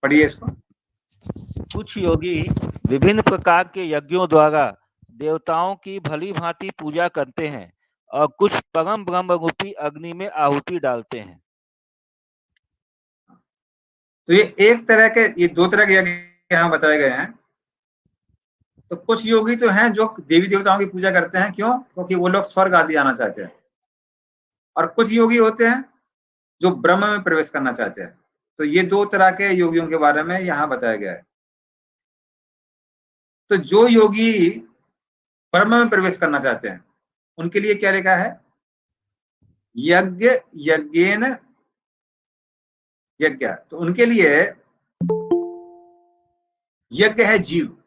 पढ़िए इसको। कुछ योगी विभिन्न प्रकार के यज्ञों द्वारा देवताओं की भली भांति पूजा करते हैं और कुछ परम ब्रह्म रूपी अग्नि में आहुति डालते हैं। तो ये एक तरह के, ये दो तरह के यज्ञ यहाँ बताए गए हैं। तो कुछ योगी तो हैं जो देवी देवताओं की पूजा करते हैं, क्यों? क्योंकि वो लोग स्वर्ग आदि आना चाहते हैं। और कुछ योगी होते हैं जो ब्रह्म में प्रवेश करना चाहते हैं। तो ये दो तरह के योगियों के बारे में यहाँ बताया गया है। तो जो योगी ब्रह्म में प्रवेश करना चाहते हैं उनके लिए क्या लिखा है? यज्ञ यज्ञेन यज्ञ। तो उनके लिए यज्ञ है जीव,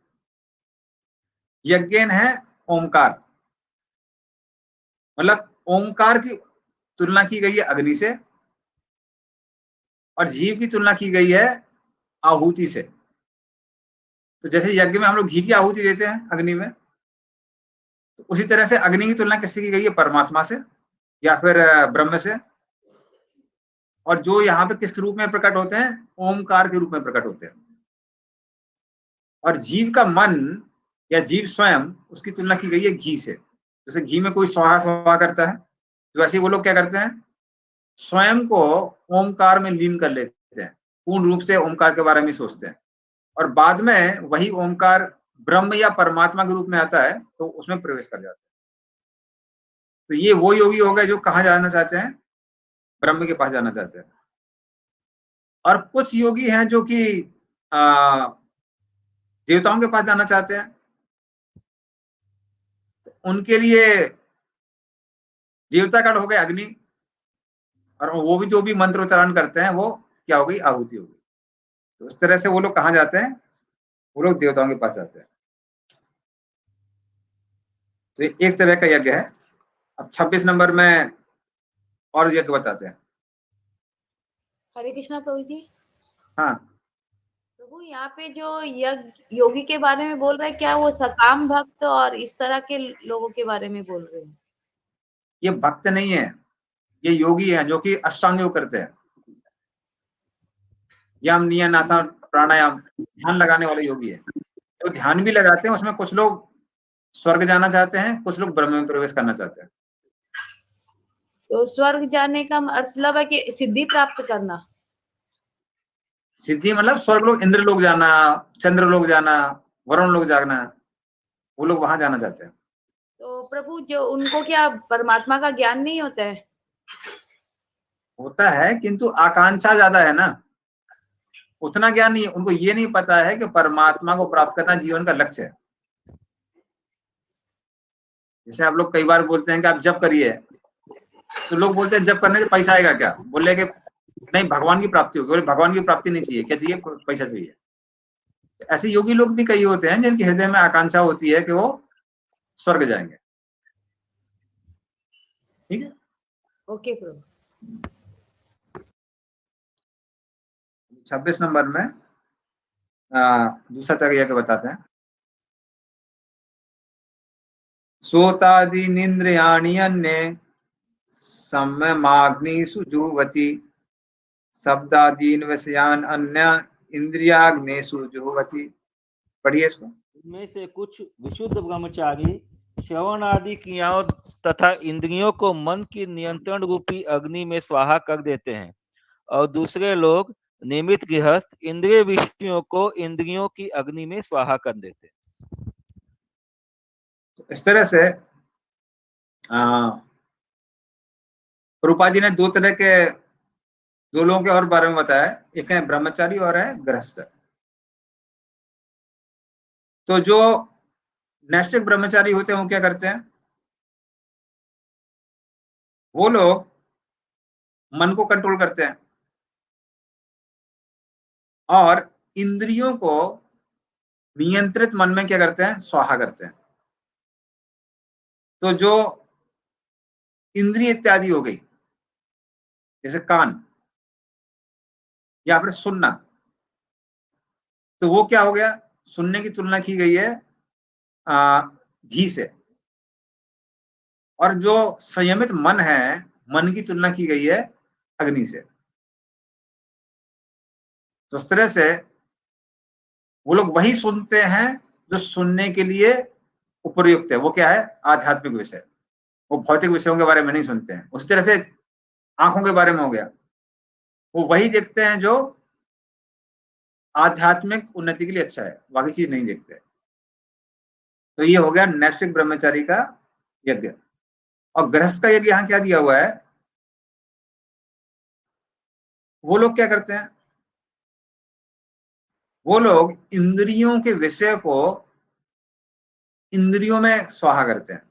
यज्ञेन है ओमकार। मतलब ओमकार की तुलना की गई है अग्नि से और जीव की तुलना की गई है आहुति से। तो जैसे यज्ञ में हम लोग घी की आहुति देते हैं अग्नि में, तो उसी तरह से अग्नि की तुलना किससे की गई है? परमात्मा से या फिर ब्रह्म से। और जो यहाँ पे किस रूप में प्रकट होते हैं? ओमकार के रूप में प्रकट होते हैं। और जीव का मन या जीव स्वयं, उसकी तुलना की गई है घी से। जैसे घी में कोई स्वाहा स्वाहा करता है, तो वैसे वो लोग क्या करते हैं? स्वयं को ओमकार में लीन कर लेते हैं, पूर्ण रूप से ओमकार के बारे में सोचते हैं। और बाद में वही ओमकार ब्रह्म या परमात्मा के रूप में आता है तो उसमें प्रवेश कर जाता है। तो ये वो योगी हो गए जो कहाँ जाना चाहते हैं? ब्रह्म के पास जाना चाहते हैं। और कुछ योगी हैं जो कि देवताओं के पास जाना चाहते हैं। तो उनके लिए देवता गण हो गए अग्नि, और वो भी जो भी मंत्रोच्चारण करते हैं वो क्या हो गई? आहुति हो गई। तो इस तरह से वो लोग कहाँ जाते हैं? वो लोग देवताओं के पास जाते हैं। तो ये एक तरह का यज्ञ है। अब 26 नंबर में और यज्ञ बताते हैं। हरे कृष्णा प्रभु जी। हाँ, प्रभु यहाँ पे जो यज्ञ योगी के बारे में बोल रहे हैं, क्या वो सकाम भक्त और इस तरह के लोगों के बारे में बोल रहे हैं? ये भक्त नहीं है, ये योगी है जो कि अष्टांग योग करते हैं। यम नियम आसन प्राणायाम, ध्यान लगाने वाले योगी है। तो ध्यान भी लगाते हैं, उसमें कुछ लोग स्वर्ग जाना चाहते हैं, कुछ लोग ब्रह्म में प्रवेश करना चाहते हैं। तो स्वर्ग जाने का मतलब है कि सिद्धि प्राप्त करना। सिद्धि मतलब स्वर्ग लोग, इंद्र लोग जाना, चंद्र लोग जाना, वरुण लोग जाना, वो लोग वहां जाना चाहते हैं। तो प्रभु जो उनको क्या परमात्मा का ज्ञान नहीं होता है? होता है, किंतु आकांक्षा ज्यादा है ना, उतना ज्ञान नहीं है उनको। ये नहीं पता है कि परमात्मा को प्राप्त करना जीवन का लक्ष्य है। जैसे आप लोग कई बार बोलते हैं कि आप जप करिए, तो लोग बोलते हैं जप करने से पैसा आएगा क्या? बोले कि नहीं, भगवान की प्राप्ति होगी। बोले भगवान की प्राप्ति नहीं चाहिए, क्या चाहिए? पैसा चाहिए। तो ऐसे योगी लोग भी कई होते हैं जिनके हृदय में आकांक्षा होती है कि वो स्वर्ग जाएंगे। ठीक है, ओके प्रभु। 26 नंबर में दूसरा तरह के बताते हैं। सोतादीनिन्द्रियाणि अन्ये सम्यमाग्निषु जुह्वति, शब्दादीन विषयान अन्य इंद्रियाग्नेषु जुह्वति। पढ़िए इसको। इनमें से कुछ विशुद्ध ब्रह्मचारी श्रवण आदि क्रियाओं तथा इंद्रियों को मन की नियंत्रण रूपी अग्नि में स्वाहा कर देते हैं, और दूसरे लोग नियमित गृहस्थ इंद्रिय विषयों को इंद्रियों की अग्नि में स्वाहा कर देते हैं। तो इस तरह से प्रभुपाद जी ने दो लोगों के और बारे में बताया। एक है ब्रह्मचारी और है गृहस्थ। तो जो नैष्ठिक ब्रह्मचारी होते हैं वो क्या करते हैं? वो लोग मन को कंट्रोल करते हैं और इंद्रियों को नियंत्रित मन में क्या करते हैं? स्वाहा करते हैं। तो जो इंद्रिय इत्यादि हो गई, जैसे कान या फिर सुनना, तो वो क्या हो गया? सुनने की तुलना की गई है घी से। और जो संयमित मन है, मन की तुलना की गई है अग्नि से। तो उस तरह से वो लोग वही सुनते हैं जो सुनने के लिए उपयुक्त है। वो क्या है? आध्यात्मिक विषय। वो भौतिक विषयों के बारे में नहीं सुनते हैं। उसी तरह से आंखों के बारे में हो गया, वो वही देखते हैं जो आध्यात्मिक उन्नति के लिए अच्छा है, बाकी चीज नहीं देखते। तो ये हो गया नैष्ठिक ब्रह्मचारी का यज्ञ। और गृहस्थ का यज्ञ यहाँ क्या दिया हुआ है? वो लोग क्या करते हैं? वो लोग इंद्रियों के विषय को इंद्रियों में स्वाहा करते हैं।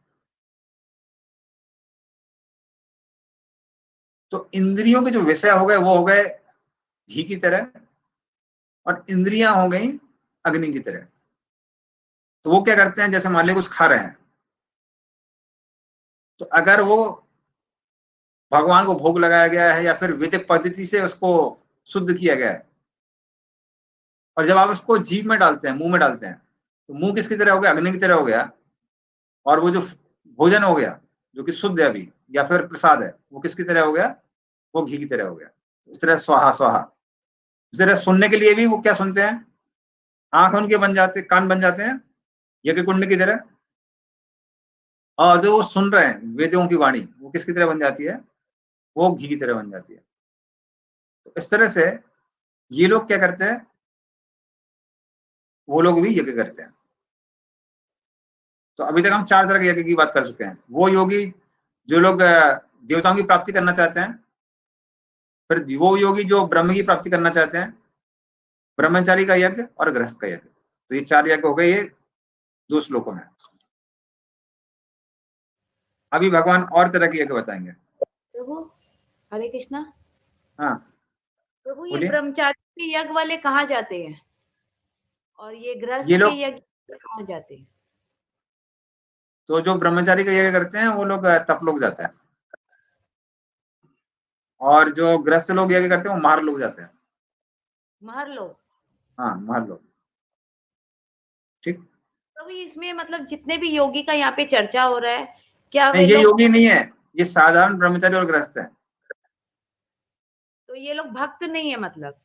तो इंद्रियों के जो विषय हो गए वो हो गए घी की तरह, और इंद्रियां हो गई अग्नि की तरह। तो वो क्या करते हैं? जैसे मान लीजिए कुछ खा रहे हैं, तो अगर वो भगवान को भोग लगाया गया है या फिर वैदिक पद्धति से उसको शुद्ध किया गया है, और जब आप उसको जीभ में डालते हैं, मुंह में डालते हैं, तो मुंह किसकी तरह हो गया? अग्नि की तरह हो गया। और वो जो भोजन हो गया जो कि शुद्ध है अभी, या फिर प्रसाद है, वो किसकी तरह हो गया? वो घी की तरह हो गया। इस तरह स्वाहा स्वाहा। इस तरह सुनने के लिए भी वो क्या सुनते हैं? आंख उनके बन जाते, कान बन जाते हैं यज्ञ कुंड की तरह। और जो वो सुन रहे हैं वेदों की वाणी, वो किसकी तरह बन जाती है? वो घी की तरह बन जाती है। तो इस तरह से ये लोग क्या करते हैं? वो लोग भी यज्ञ करते हैं। तो अभी तक हम 4 तरह के यज्ञ की बात कर चुके हैं। वो योगी जो लोग देवताओं की प्राप्ति करना चाहते हैं, फिर वो योगी जो ब्रह्म की प्राप्ति करना चाहते हैं, ब्रह्मचारी का यज्ञ और गृहस्थ का यज्ञ। तो ये 4 यज्ञ हो गए ये 2 श्लोकों में। अभी भगवान और तरह के यज्ञ बताएंगे। प्रभु हरे कृष्णा। हाँ प्रभु ये बोलिए। ब्रह्मचारी के यज्ञ वाले कहाँ जाते हैं और ये गृहस्थ ये के लोग, यज्ञ कहाँ जाते हैं? तो जो ब्रह्मचारी का यज्ञ करते हैं वो लोग तप लोग जाते हैं, और जो गृहस्थ लोग यज्ञ करते हैं वो महर लोग जाते हैं। महर लोग। हाँ महर लोग। ठीक। प्रभु इसमें मतलब जितने भी योगी का यहाँ पे चर्चा हो रहा है, क्या नहीं वे ये लोग, योगी नहीं है, ये साधारण ब्रह्मचारी और गृहस्थ है। तो ये लोग भक्त नहीं है मतलब?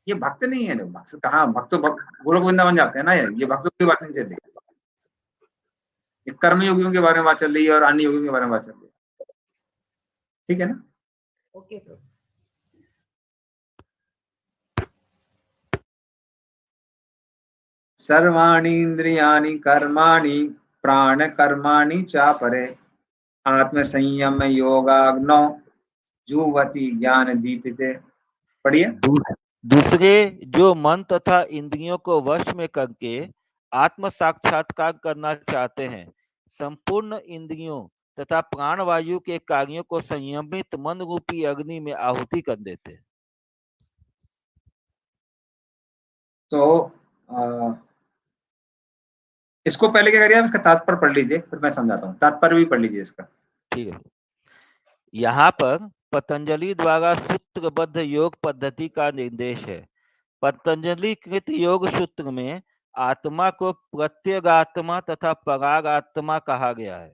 ये भक्त नहीं है। भक्त कहाँ? भक्त तो गोलोक वृंदावन जाते हैं ना। ये भक्तों की बात नहीं चल रही। ये कर्म योगियों के बारे में बात चल रही है और अन्य योगियों के बारे में बात चल रही है। ठीक है ना? ओके प्रभु। सर्वाणि इंद्रियाणि कर्माणि प्राण कर्माणि चापरे आत्म संयम योगाग्नौ जुवति ज्ञान दीपिते। पढ़िए। दूसरे जो मन तथा इंद्रियों को वश में करके आत्म साक्षात्कार करना चाहते हैं, संपूर्ण इंद्रियों तथा प्राणवायु के कार्यों को संयमित मन रूपी अग्नि में आहुति कर देते हैं। तो इसको पहले क्या करिए, आप इसका तात्पर्य पढ़ लीजिए, फिर मैं समझाता हूँ। तात्पर्य भी पढ़ लीजिए इसका। ठीक है। यहाँ पर पतंजलि द्वारा सूत्रबद्ध योग पद्धति का निर्देश है। पतंजलि कृत योग सूत्र में आत्मा को प्रत्यगात्मा तथा परागात्मा कहा गया है।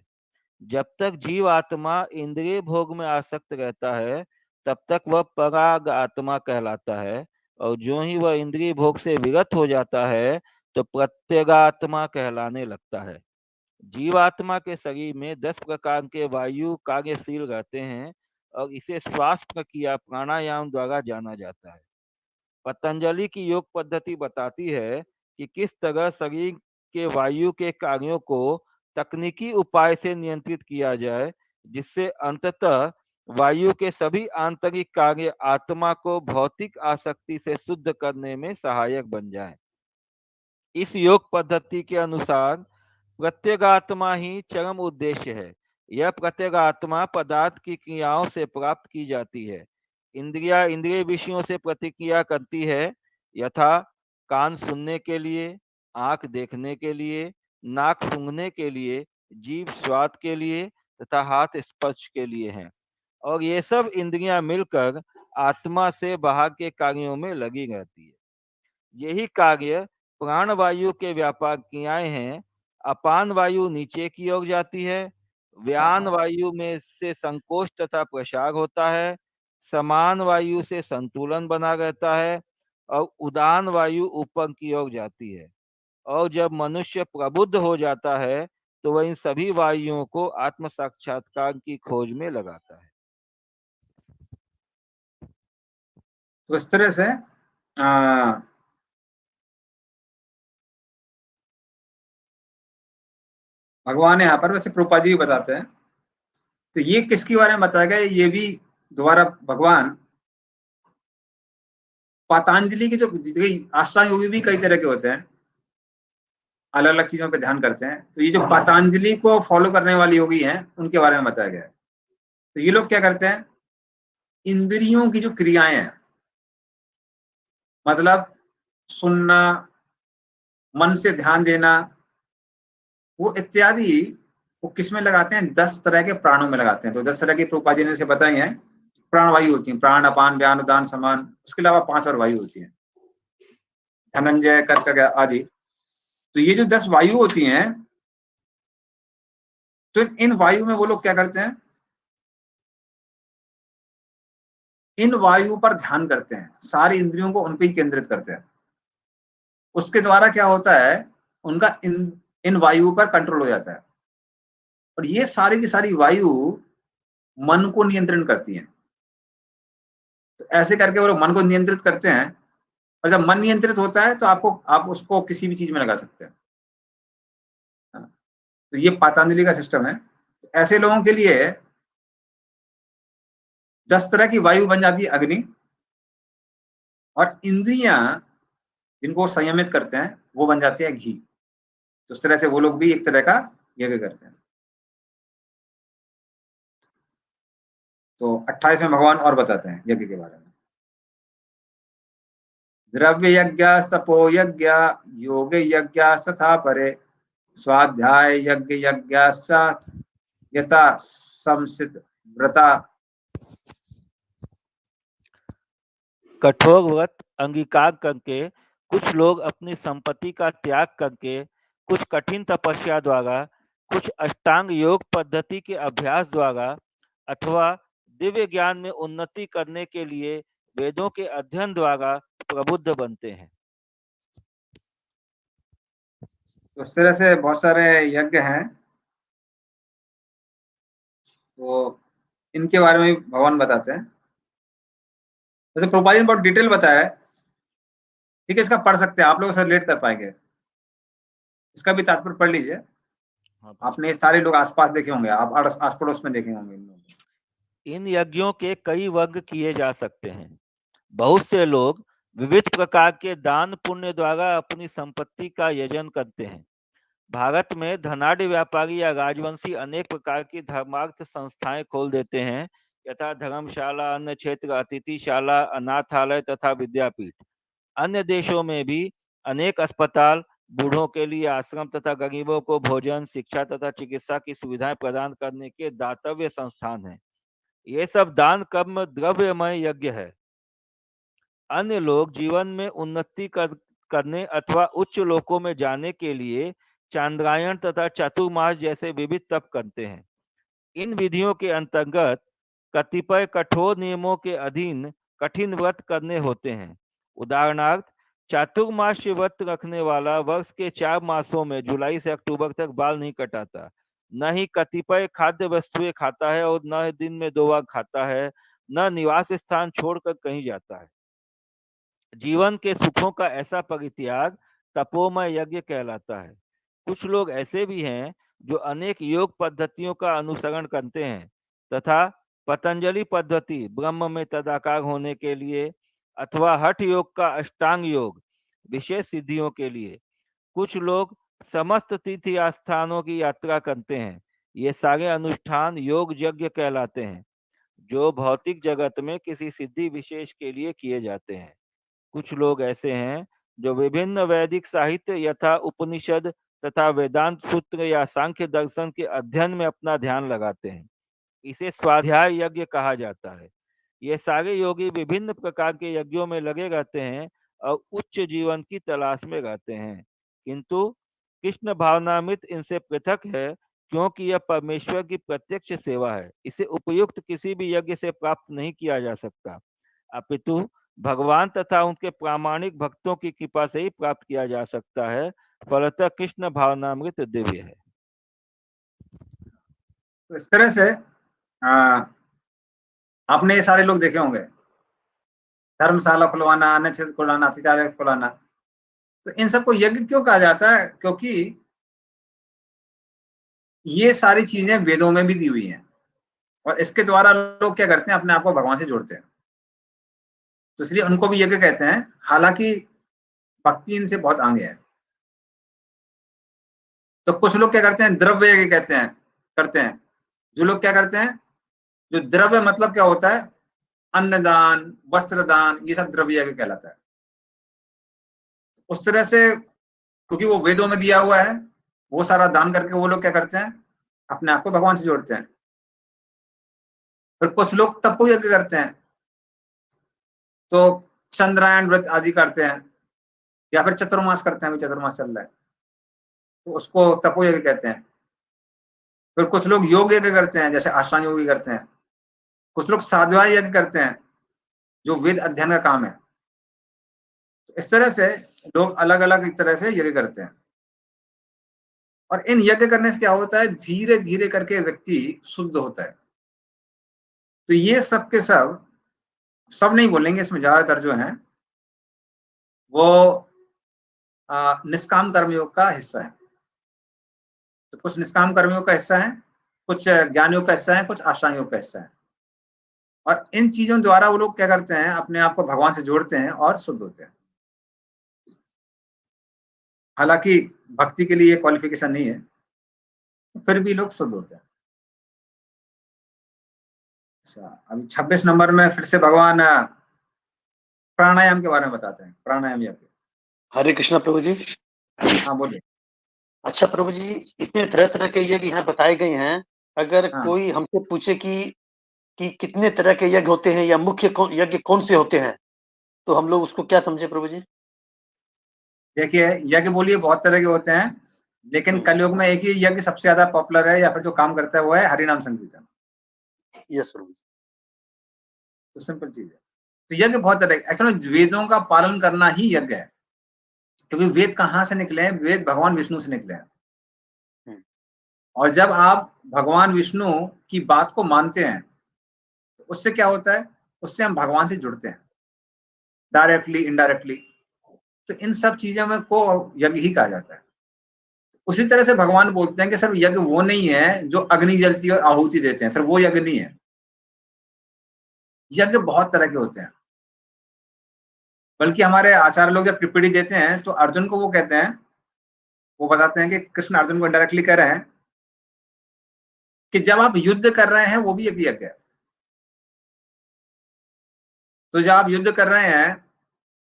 जब तक जीव आत्मा इंद्रिय भोग में आसक्त रहता है तब तक वह पराग आत्मा कहलाता है, और जो ही वह इंद्रिय भोग से विरत हो जाता है तो प्रत्यगात्मा कहलाने लगता है। जीवात्मा के शरीर में 10 प्रकार के वायु कार्यशील रहते हैं और इसे श्वास प्रक्रिया प्राणायाम द्वारा जाना जाता है। पतंजलि की योग पद्धति बताती है कि किस तरह शरीर के वायु के कार्यों को तकनीकी उपाय से नियंत्रित किया जाए, जिससे अंततः वायु के सभी आंतरिक कार्य आत्मा को भौतिक आसक्ति से शुद्ध करने में सहायक बन जाए। इस योग पद्धति के अनुसार प्रत्यगात्मा ही चरम उद्देश्य है। यह प्रत्यगात्मा पदार्थ की क्रियाओं से प्राप्त की जाती है। इंद्रिया इंद्रिय विषयों से प्रतिक्रिया करती है, यथा कान सुनने के लिए, आंख देखने के लिए, नाक सूंघने के लिए, जीभ स्वाद के लिए तथा हाथ स्पर्श के लिए हैं। और ये सब इंद्रियां मिलकर आत्मा से बाहर के कार्यों में लगी रहती है। यही कार्य प्राणवायु के व्यापक क्रियाएं हैं। अपान वायु नीचे की ओर जाती है, व्यान वायु में से संकोच तथा प्रसार होता है, समान वायु से संतुलन बना रहता है, और उदान वायु ऊपर की ओर जाती है। और जब मनुष्य प्रबुद्ध हो जाता है तो वह इन सभी वायुओं को आत्म साक्षात्कार की खोज में लगाता है। तो इस तरह से भगवान यहाँ पर, वैसे प्रभुपाद जी भी बताते हैं, तो ये किसके बारे में बताया गया, ये भी दोबारा भगवान पतंजलि के जो अष्टांग योगी भी कई तरह के होते हैं, अलग अलग चीजों पे ध्यान करते हैं, तो ये जो पतंजलि को फॉलो करने वाले योगी हैं उनके बारे में बताया गया है। तो ये लोग क्या करते हैं, इंद्रियों की जो क्रियाएं हैं, मतलब सुनना, मन से ध्यान देना, वो इत्यादि, वो किस में लगाते हैं, 10 तरह के प्राणों में लगाते हैं। तो 10 तरह की प्रभुपाद जी ने से बताई हैं, प्राण वायु होती है, प्राण, अपान, व्यान, उदान, समान, उसके अलावा 5 और वायु होती है, धनंजय, कर्क आदि। तो ये जो 10 वायु होती हैं, तो इन वायु में वो लोग क्या करते हैं, इन वायु पर ध्यान करते हैं, सारी इंद्रियों को उन पर ही केंद्रित करते हैं। उसके द्वारा क्या होता है, उनका इन वायु पर कंट्रोल हो जाता है। और ये सारी की सारी वायु मन को नियंत्रण करती हैं। तो ऐसे करके वो लोग मन को नियंत्रित करते हैं, और जब मन नियंत्रित होता है तो आप उसको किसी भी चीज में लगा सकते हैं। तो ये पतंजलि का सिस्टम है। ऐसे लोगों के लिए 10 तरह की वायु बन जाती है अग्नि, और इंद्रियां जिनको संयमित करते हैं वो बन जाती है घी। तो इस तरह से वो लोग भी एक तरह का यज्ञ करते हैं। तो 28 में भगवान और बताते हैं यज्ञ के बारे में। द्रव्य यज्ञ, तपो यज्ञ, योग यज्ञ तथा परे, स्वाध्याय यज्ञ यज्ञाश्च यथा संसित व्रता। कठोर व्रत अंगीकार करके कुछ लोग अपनी संपत्ति का त्याग करके, कुछ कठिन तपस्या द्वारा, कुछ अष्टांग योग पद्धति के अभ्यास द्वारा अथवा दिव्य ज्ञान में उन्नति करने के लिए वेदों के अध्ययन द्वारा प्रबुद्ध बनते हैं। तो इस तरह से बहुत सारे यज्ञ हैं, तो इनके बारे में भगवान बताते हैं। वैसे प्रभुपाद जी ने बहुत डिटेल बताया है, ठीक है, इसका पढ़ सकते हैं, आप लोग रिलेट कर पाएंगे। इसका भी तात्पर्य पढ़ लीजिए। आपने सारे लोग आसपास देखे होंगे, आप आस पड़ोस में देखे होंगे। इन यज्ञों के कई वर्ग किए जा सकते हैं। बहुत से लोग विविध प्रकार के दान पुण्य द्वारा अपनी संपत्ति का यजन करते हैं। भारत में धनाढ़ व्यापारी या राजवंशी अनेक प्रकार की धर्मार्थ संस्थाएं खोल देते हैं, यथा धर्मशाला, अन्न क्षेत्र, अतिथिशाला, अनाथालय तथा विद्यापीठ। अन्य देशों में भी अनेक अस्पताल, बूढ़ों के लिए आश्रम तथा गरीबों को भोजन, शिक्षा तथा चिकित्सा की सुविधाएं प्रदान करने के दातव्य संस्थान हैं। ये सब दान कर्म द्रव्यमय यज्ञ है। अन्य लोग जीवन में उन्नति करने अथवा उच्च लोकों में जाने के लिए चांद्रायण तथा चातुर्मास जैसे विविध तप करते हैं। इन विधियों के अंतर्गत कतिपय कठोर नियमों के अधीन कठिन व्रत करने होते हैं। उदाहरणार्थ, चातुर्मास व्रत रखने वाला वर्ष के 4 मासों में जुलाई से अक्टूबर तक बाल नहीं कटाता, न ही कतिपय खाद्य वस्तुएं खाता है और न दिन में 2 बार खाता है, न निवास स्थान छोड़कर कहीं जाता है। जीवन के सुखों का ऐसा परित्याग तपोमय यज्ञ कहलाता है। कुछ लोग ऐसे भी हैं जो अनेक योग पद्धतियों का अनुसरण करते हैं तथा पतंजलि पद्धति ब्रह्म में तदाकार होने के लिए अथवा हठ योग का अष्टांग योग विशेष सिद्धियों के लिए। कुछ लोग समस्त तीर्थ स्थानों की यात्रा करते हैं। ये सारे अनुष्ठान योग यज्ञ कहलाते हैं, जो भौतिक जगत में किसी सिद्धि विशेष के लिए किए जाते हैं। कुछ लोग ऐसे हैं जो विभिन्न वैदिक साहित्य यथा उपनिषद तथा वेदांत सूत्र या सांख्य दर्शन के अध्ययन में अपना ध्यान लगाते हैं। इसे स्वाध्याय यज्ञ कहा जाता है। ये सारे योगी विभिन्न प्रकार के यज्ञों में लगे रहते हैं और उच्च जीवन की तलाश में रहते हैं, किंतु कृष्ण भावनामृत इनसे पृथक है, क्योंकि यह परमेश्वर की प्रत्यक्ष सेवा है। इसे उपयुक्त किसी भी यज्ञ से प्राप्त नहीं किया जा सकता, अपितु भगवान तथा उनके प्रामाणिक भक्तों की कृपा से ही प्राप्त किया जा सकता है। फलतः कृष्ण भावनामृत दिव्य है। तो इस तरह से आपने ये सारे लोग देखे होंगे, धर्मशाला खुलवाना, अन्न क्षेत्र खुलवाना, अतिचार्य खुलवाना। तो इन सबको यज्ञ क्यों कहा जाता है? क्योंकि ये सारी चीजें वेदों में भी दी हुई हैं और इसके द्वारा लोग क्या करते हैं, अपने आप को भगवान से जोड़ते हैं। तो इसलिए उनको भी यज्ञ कहते हैं, हालांकि भक्ति इनसे बहुत आगे है। तो कुछ लोग क्या करते हैं, द्रव्य यज्ञ कहते हैं, करते हैं। जो लोग क्या करते हैं, जो द्रव्य मतलब क्या होता है, अन्नदान, वस्त्रदान, ये सब द्रव्य यज्ञ कहलाता है। उस तरह से क्योंकि वो वेदों में दिया हुआ है, वो सारा दान करके वो लोग क्या करते हैं, अपने आप को भगवान से जोड़ते हैं। फिर कुछ लोग तपो यज्ञ करते हैं, तो चंद्रायण व्रत आदि करते हैं, या फिर चतुर्मास करते हैं, अभी चतुर्मास चल रहा है तो उसको तपो यज्ञ कहते हैं। फिर कुछ लोग योग यज्ञ करते हैं, जैसे आश्रम योगी करते हैं। कुछ लोग साध्वाय यज्ञ करते हैं, जो वेद अध्ययन का काम है। तो इस तरह से लोग अलग अलग तरह से यज्ञ करते हैं। और इन यज्ञ करने से क्या होता है, धीरे धीरे करके व्यक्ति शुद्ध होता है। तो ये सब के सब नहीं बोलेंगे, इसमें ज्यादातर जो है वो निष्काम कर्मयोग का हिस्सा है। तो कुछ निष्काम कर्मियों का हिस्सा है, कुछ ज्ञानियों का हिस्सा है, कुछ आश्रमियों का हिस्सा है। और इन चीजों द्वारा वो लोग क्या करते हैं, अपने आप को भगवान से जोड़ते हैं और शुद्ध होते हैं। हालांकि भक्ति के लिए क्वालिफिकेशन नहीं है, फिर भी लोग शुद्ध होते हैं। अच्छा, अभी 26 नंबर में फिर से भगवान प्राणायाम के बारे में बताते हैं। प्राणायाम यज्ञ। हरे कृष्णा प्रभु जी। हाँ बोलिए। अच्छा प्रभु जी, इतने तरह तरह के यज्ञ यहाँ बताए गए हैं। अगर हाँ। कोई हमसे पूछे कि कितने तरह के यज्ञ होते हैं या मुख्य यज्ञ कौन से होते हैं, तो हम लोग उसको क्या समझे प्रभु जी? देखिए, यज्ञ बोलिए बहुत तरह के होते हैं, लेकिन कलयुग में एक ही यज्ञ सबसे ज्यादा पॉपुलर है या फिर जो काम करता है वो है हरिनाम संकीर्तन। यस प्रभु जी। तो सिंपल चीज है। तो यज्ञ बहुत तरह, एक्चुअली वेदों का पालन करना ही यज्ञ है। क्योंकि वेद कहाँ से निकले हैं? वेद भगवान विष्णु से निकले हैं। और जब आप भगवान विष्णु की बात को मानते हैं तो उससे क्या होता है, उससे हम भगवान से जुड़ते हैं, डायरेक्टली इनडायरेक्टली। तो इन सब चीजों में को यज्ञ ही कहा जाता है। उसी तरह से भगवान बोलते हैं कि सर यज्ञ वो नहीं है जो अग्नि जलती है और आहुति देते हैं, सर वो यज्ञ नहीं है। यज्ञ बहुत तरह के होते हैं। बल्कि हमारे आचार्य लोग जब टिप्पणी देते हैं तो अर्जुन को वो कहते हैं, वो बताते हैं कि कृष्ण अर्जुन को डायरेक्टली कह रहे हैं कि जब आप युद्ध कर रहे हैं वो भी एक यज्ञ है। तो जब आप युद्ध कर रहे हैं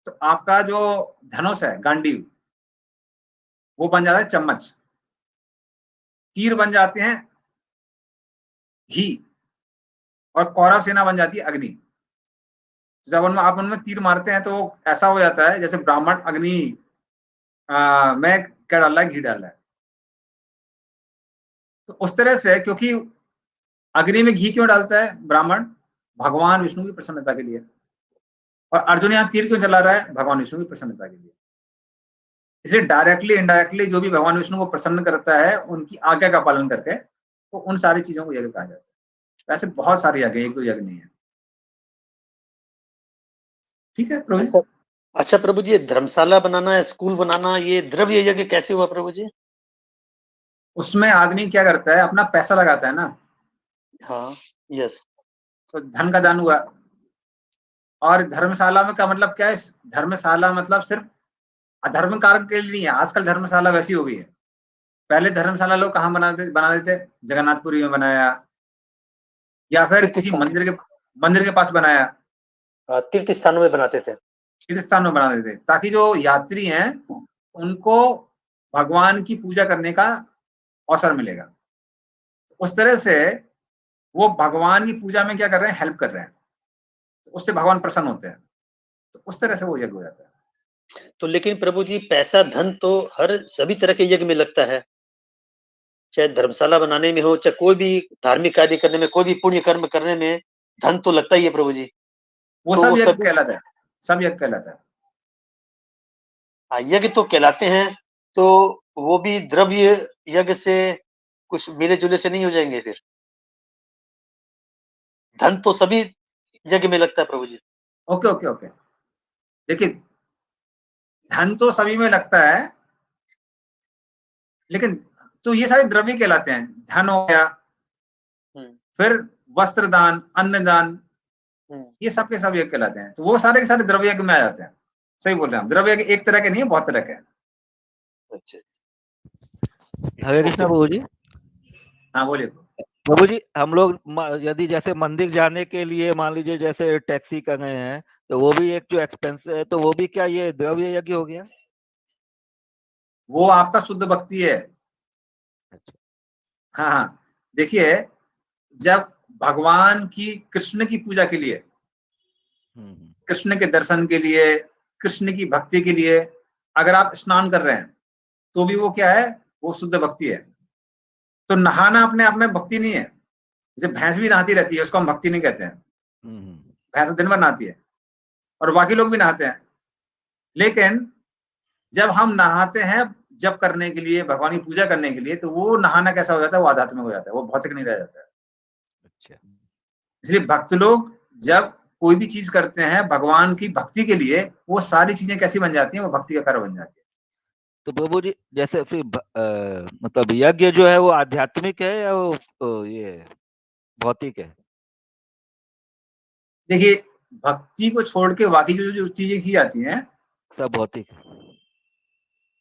तो आपका जो धनुष है, गांडीव, वो बन जाता है चम्मच, तीर बन जाते हैं घी, और कौरव सेना बन जाती है अग्नि। जब आप उनमें तीर मारते हैं तो ऐसा हो जाता है जैसे ब्राह्मण अग्नि में क्या डाल रहा है, घी डाल रहा है। तो उस तरह से, क्योंकि अग्नि में घी क्यों डालता है ब्राह्मण? भगवान विष्णु की प्रसन्नता के लिए। और अर्जुन यहाँ तीर क्यों चला रहा है? भगवान विष्णु की प्रसन्नता के लिए। इसलिए डायरेक्टली इनडायरेक्टली जो भी भगवान विष्णु को प्रसन्न करता है उनकी आज्ञा का पालन करके, तो उन सारी चीजों को यज्ञ कहा जाता है। ऐसे बहुत सारे यज्ञ, एक दो यज्ञ नहीं है। ठीक है प्रभु। अच्छा प्रभु जी, धर्मशाला बनाना, स्कूल बनाना, ये द्रव्य यज्ञ कैसे हुआ प्रभु जी? उसमें आदमी क्या करता है, अपना पैसा लगाता है ना। हाँ, यस। तो धन का दान हुआ। और धर्मशाला में का मतलब क्या है? धर्मशाला मतलब सिर्फ अधर्म कारक के लिए नहीं है। आजकल धर्मशाला वैसी हो गई है। पहले धर्मशाला लोग कहाँ बना देते? जगन्नाथपुरी में बनाया, या फिर किसी मंदिर के पास बनाया, तीर्थ स्थानों में बनाते थे, तीर्थ स्थान में बना देते, ताकि जो यात्री हैं उनको भगवान की पूजा करने का अवसर मिलेगा। उस तरह से वो भगवान की पूजा में क्या कर रहे हैं, हेल्प कर रहे हैं। तो उससे भगवान प्रसन्न होते हैं। तो उस तरह से वो यज्ञ हो जाता है। तो लेकिन प्रभु जी, पैसा धन तो हर सभी तरह के यज्ञ में लगता है, चाहे धर्मशाला बनाने में हो, चाहे कोई भी धार्मिक कार्य करने में, कोई भी पुण्य कर्म करने में धन तो लगता ही है प्रभु जी। वो तो सब वो यज्ञ सभी कहलाता है। सब यज्ञ कहलाता है। हाँ, यज्ञ तो कहलाते हैं, तो वो भी द्रव्य यज्ञ से कुछ मिले-जुले से नहीं हो जाएँगे फिर? धन तो सभी यज्ञ में लगता है प्रभु जी। Okay, okay, okay. देखिए, धन तो सभी में लगता है, लेकिन तो ये सारे द्रव्य कहलाते हैं। धन हो गया, हुँ, फिर वस्त्र दान, अन्न दान, हुँ। ये सब के सब यज्ञ कहलाते हैं। तो वो सारे के सारे द्रव्य यज्ञ में आ जाते हैं। सही बोल रहे हैं आप। द्रव्य यज्ञ एक तरह के नहीं है, बहुत तरह के हैं। अच्छा, हरे कृष्णा ओके। प्रभु जी। हाँ, बोलिए। प्रभु जी, हम लोग यदि जैसे मंदिर जाने के लिए मान लीजिए जैसे टैक्सी कर रहे हैं, तो वो भी एक जो एक्सपेंस है, तो वो भी क्या ये द्रव्य यज्ञ हो गया? वो आपका शुद्ध भक्ति है। अच्छा। हाँ, हाँ। देखिए, जब भगवान की, कृष्ण की पूजा के लिए, कृष्ण के दर्शन के लिए, कृष्ण की भक्ति के लिए अगर आप स्नान कर रहे हैं, तो भी वो क्या है? वो शुद्ध भक्ति है। तो नहाना अपने आप में भक्ति नहीं है। जैसे भैंस भी नहाती रहती है, उसको हम भक्ति नहीं कहते हैं। भैंस तो दिन भर नहाती है और बाकी लोग भी नहाते हैं। लेकिन जब हम नहाते हैं जप करने के लिए, भगवान की पूजा करने के लिए, तो वो नहाना कैसा हो जाता है? वो आध्यात्मिक हो जाता है, वो भौतिक नहीं रह जाता है। अच्छा। इसलिए भक्त लोग जब कोई भी चीज करते हैं भगवान की भक्ति के लिए, वो सारी चीजें कैसी बन जाती हैं? वो भक्ति का कार्य बन जाती है। तो प्रभु जी, जैसे फिर मतलब यज्ञ जो है वो आध्यात्मिक है या वो ये भौतिक है? देखिए, भक्ति को छोड़ के बाकी जो चीजें की जाती हैं, सब भौतिक है।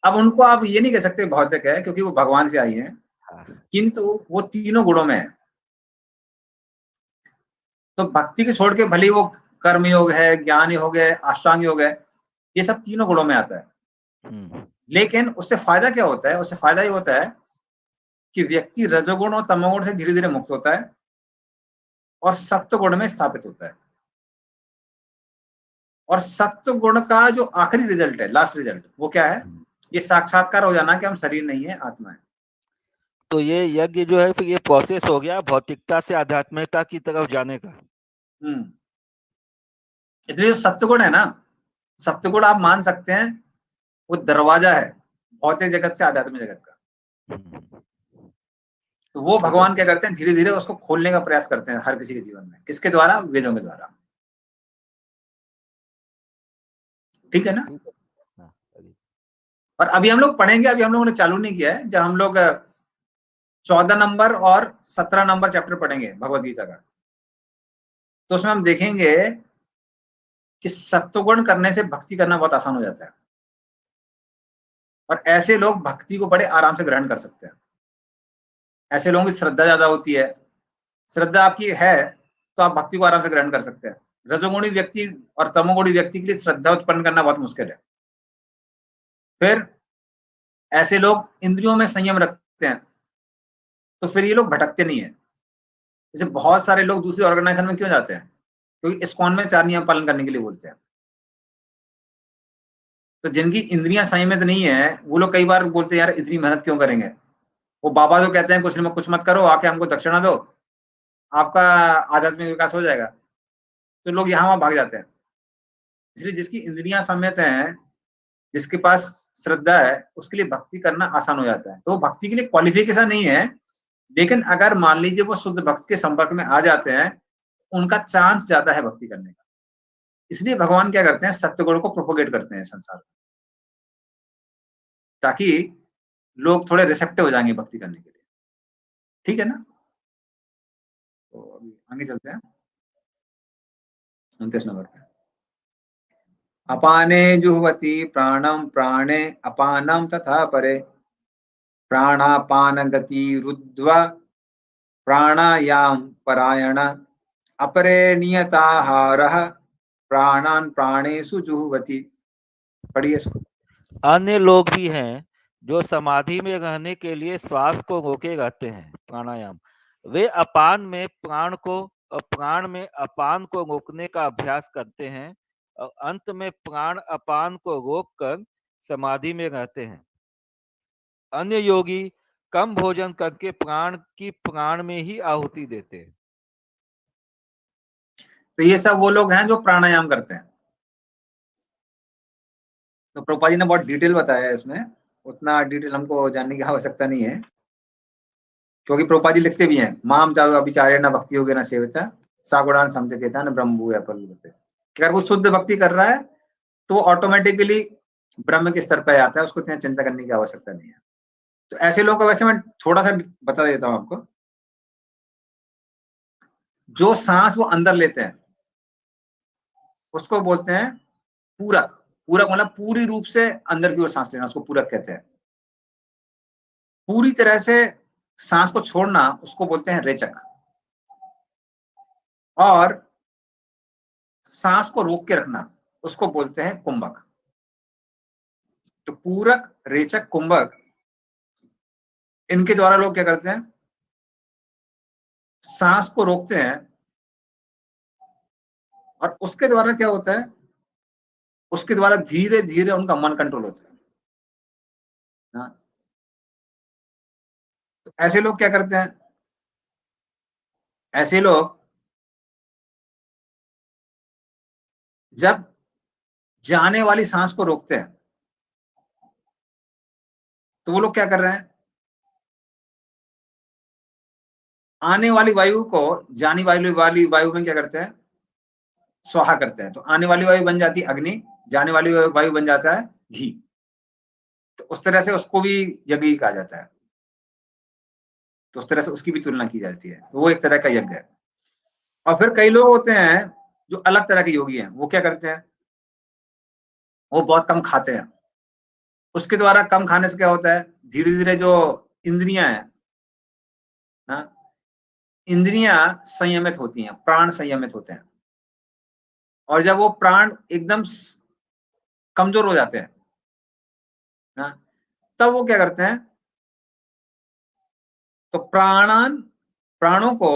अब उनको आप ये नहीं कह सकते भौतिक है, क्योंकि वो भगवान से आई हैं, हाँ। किंतु वो तीनों गुणों में है। तो भक्ति को छोड़ के भले ही वो कर्म योग है, ज्ञान योग है, अष्टांग योग है, ये सब तीनों गुणों में आता है। लेकिन उससे फायदा क्या होता है? उससे फायदा ये होता है कि व्यक्ति रजोगुण और तमोगुण से धीरे धीरे मुक्त होता है और सत्व गुण में स्थापित होता है। और सत्व गुण का जो आखिरी रिजल्ट है, लास्ट रिजल्ट, वो क्या है? ये साक्षात्कार हो जाना कि हम शरीर नहीं है, आत्मा है। तो ये यज्ञ जो है फिर ये प्रोसेस हो गया भौतिकता से आध्यात्मिकता की तरफ जाने का। इसलिए जो सत्वगुण है ना, सत्वगुण आप मान सकते हैं वो दरवाजा है भौतिक जगत से आध्यात्मिक जगत का। तो वो भगवान क्या करते हैं? धीरे धीरे उसको खोलने का प्रयास करते हैं हर किसी के जीवन में। किसके द्वारा? वेदों के द्वारा। ठीक है ना? और अभी हम लोग पढ़ेंगे, अभी हम लोगों ने चालू नहीं किया है। जब हम लोग 14 नंबर और 17 नंबर चैप्टर पढ़ेंगे भगवद गीता का, तो उसमें हम देखेंगे कि सत्वगुण करने से भक्ति करना बहुत आसान हो जाता है और ऐसे लोग भक्ति को बड़े आराम से ग्रहण कर सकते हैं। ऐसे लोगों की श्रद्धा ज्यादा होती है। श्रद्धा आपकी है तो आप भक्ति को आराम से ग्रहण कर सकते हैं। रजोगुणी व्यक्ति और तमोगुणी व्यक्ति के लिए श्रद्धा उत्पन्न करना बहुत मुश्किल है। फिर ऐसे लोग इंद्रियों में संयम रखते हैं, तो फिर ये लोग भटकते नहीं है। जैसे बहुत सारे लोग दूसरी ऑर्गेनाइजेशन में क्यों जाते हैं? क्योंकि इस्कॉन में 4 नियम पालन करने के लिए बोलते हैं। तो जिनकी इंद्रियां संयमित नहीं है, वो लोग कई बार बोलते हैं यार इतनी मेहनत क्यों करेंगे? वो बाबा तो कहते हैं कुछ मत करो, आके हमको दक्षिणा दो, आपका आध्यात्मिक विकास हो जाएगा। तो लोग यहाँ वहां भाग जाते हैं। इसलिए जिसकी इंद्रियां संयत हैं, जिसके पास श्रद्धा है, उसके लिए भक्ति करना आसान हो जाता है। तो वो भक्ति के लिए क्वालिफिकेशन नहीं है, लेकिन अगर मान लीजिए वो शुद्ध भक्त के संपर्क में आ जाते हैं, उनका चांस ज्यादा है भक्ति करने का। इसलिए भगवान क्या करते हैं? सत्यगुण को प्रोपोगेट करते हैं संसार में, ताकि लोग थोड़े रिसेप्टिव हो जाएंगे भक्ति करने के लिए। ठीक है ना? तो अभी आगे चलते हैं 29 नंबर पे। अपाने जुह्वति प्राणम प्राणे अपानम तथा परे प्राणापान गति रुद्ध्वा प्राणायाम परायण अपरे नियताहारः प्राणान प्राणेषु जुह्वति। पढ़िए इसको। अन्य लोग भी हैं जो समाधि में रहने के लिए श्वास को रोके रहते हैं, प्राणायाम। वे अपान में प्राण को और प्राण में अपान को रोकने का अभ्यास करते हैं और अंत में प्राण अपान को रोककर समाधि में रहते हैं। अन्य योगी कम भोजन करके प्राण की प्राण में ही आहुति देते हैं। तो ये सब वो लोग हैं जो प्राणायाम करते हैं। तो प्रभुपाद जी ने बहुत डिटेल बताया है इसमें, उतना डिटेल हमको जानने की आवश्यकता नहीं है, क्योंकि प्रभुपाद जी लिखते भी हैं, माम चाव अभिचारे न भक्ति योगे न सेवता सागुणान समझते था न ब्रह्म भूय अपरते। अगर वो शुद्ध भक्ति कर रहा है तो वो ऑटोमेटिकली ब्रह्म के स्तर पर आता है, उसको इतना चिंता करने की आवश्यकता नहीं है। तो ऐसे लोगों को वैसे मैं थोड़ा सा बता देता हूं आपको। जो सांस वो अंदर लेते हैं उसको बोलते हैं पूरक। पूरक मतलब पूरी रूप से अंदर की ओर सांस लेना, उसको पूरक कहते हैं। पूरी तरह से सांस को छोड़ना उसको बोलते हैं रेचक। और सांस को रोक के रखना उसको बोलते हैं कुंभक। तो पूरक, रेचक, कुंभक, इनके द्वारा लोग क्या करते हैं, सांस को रोकते हैं और उसके द्वारा क्या होता है, उसके द्वारा धीरे धीरे उनका मन कंट्रोल होता है। हाँ। तो ऐसे लोग क्या करते हैं, ऐसे लोग जब जाने वाली सांस को रोकते हैं तो वो लोग क्या कर रहे हैं, आने वाली वायु को जाने वाली वायु में क्या करते हैं, स्वाहा करते हैं। तो आने वाली वायु बन जाती है अग्नि, जाने वाली वायु बन जाता है घी। तो उस तरह से उसको भी यज्ञ कहा जाता है, तो उस तरह से उसकी भी तुलना की जाती है। तो वो एक तरह का यज्ञ है। और फिर कई लोग होते हैं जो अलग तरह के योगी हैं, वो क्या करते हैं, वो बहुत कम खाते हैं। उसके द्वारा कम खाने से क्या होता है, धीरे धीरे जो इंद्रियां हैं ना, इंद्रियां संयमित होती हैं, प्राण संयमित होते हैं। और जब वो प्राण एकदम कमजोर हो जाते हैं ना, तब वो क्या करते हैं, तो प्राणों को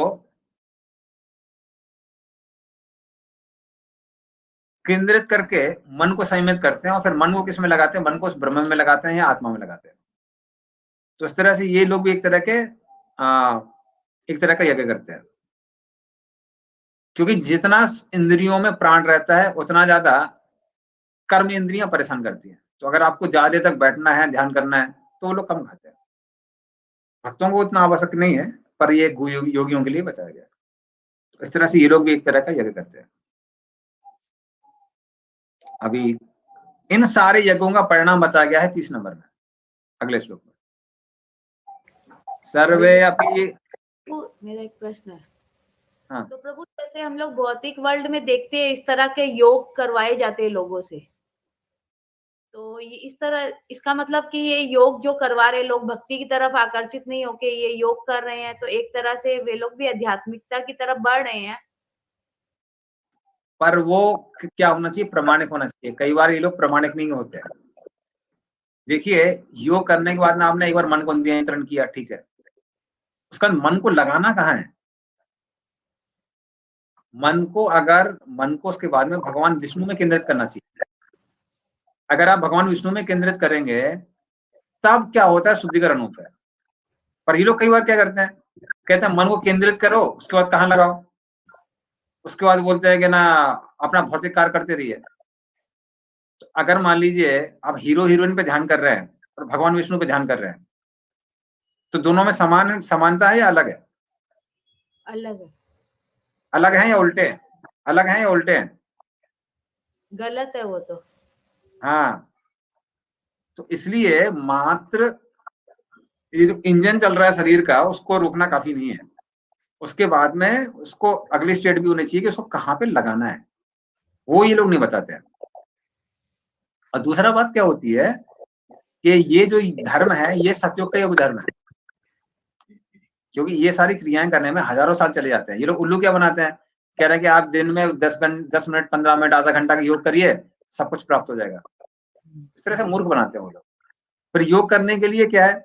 केंद्रित करके मन को संयमित करते हैं और फिर मन को किस में लगाते हैं, मन को उस ब्रह्म में लगाते हैं या आत्मा में लगाते हैं। तो इस तरह से ये लोग भी एक तरह का यज्ञ करते हैं। क्योंकि जितना इंद्रियों में प्राण रहता है उतना ज्यादा कर्म इंद्रियां परेशान करती हैं। तो अगर आपको ज्यादा देर तक बैठना है, ध्यान करना है, तो वो लोग कम खाते हैं। भक्तों को उतना आवश्यक नहीं है, पर ये योगियों के लिए बताया गया। तो इस तरह से ये लोग भी एक तरह का यज्ञ करते हैं। अभी इन सारे यज्ञों का परिणाम बताया गया है 30 नंबर में, अगले श्लोक में। सर्वे अपि, मेरा एक प्रश्न है। हाँ, तो प्रभु जैसे हम लोग भौतिक वर्ल्ड में देखते हैं इस तरह के योग करवाए जाते हैं लोगों से, तो ये इस तरह, इसका मतलब कि ये योग जो करवा रहे लोग भक्ति की तरफ आकर्षित नहीं होके ये योग कर रहे हैं, तो एक तरह से वे लोग भी आध्यात्मिकता की तरफ बढ़ रहे हैं। पर वो क्या होना चाहिए, प्रमाणिक होना चाहिए। कई बार ये लोग प्रमाणिक नहीं होते हैं। देखिए, योग करने के बाद ना आपने एक बार मन को नियंत्रण किया, ठीक है, उसका मन को लगाना कहाँ है, मन को उसके बाद में भगवान विष्णु में केंद्रित करना चाहिए। अगर आप भगवान विष्णु में केंद्रित करेंगे तब क्या होता है, शुद्धिकरण होता है। पर ये लोग कई बार क्या करते हैं, कहते हैं मन को केंद्रित करो, उसके बाद कहाँ लगाओ, उसके बाद बोलते हैं कि ना अपना भौतिक कार्य करते रहिए। तो अगर मान लीजिए आप हीरो हीरोइन पे ध्यान कर रहे हैं और भगवान विष्णु पे ध्यान कर रहे हैं, तो दोनों में समानता है या अलग है? अलग है। अलग है या उल्टे हैं? अलग है या उल्टे हैं? गलत है वो तो। हाँ, तो इसलिए मात्र ये जो इंजन चल रहा है शरीर का, उसको रोकना काफी नहीं है। उसके बाद में उसको अगली स्टेट भी होनी चाहिए कि उसको कहाँ पे लगाना है, वो ये लोग नहीं बताते हैं। और दूसरा बात क्या होती है कि ये जो धर्म है ये सतयुग का योग धर्म है, क्योंकि ये सारी क्रियाएं करने में हजारों साल चले जाते हैं। ये लोग उल्लू क्या बनाते हैं, कह रहे हैं कि आप दिन में 10 मिनट 15 मिनट आधा घंटा का योग करिए, सब कुछ प्राप्त हो जाएगा। इस तरह से मूर्ख बनाते हैं वो लोग। फिर योग करने के लिए क्या है,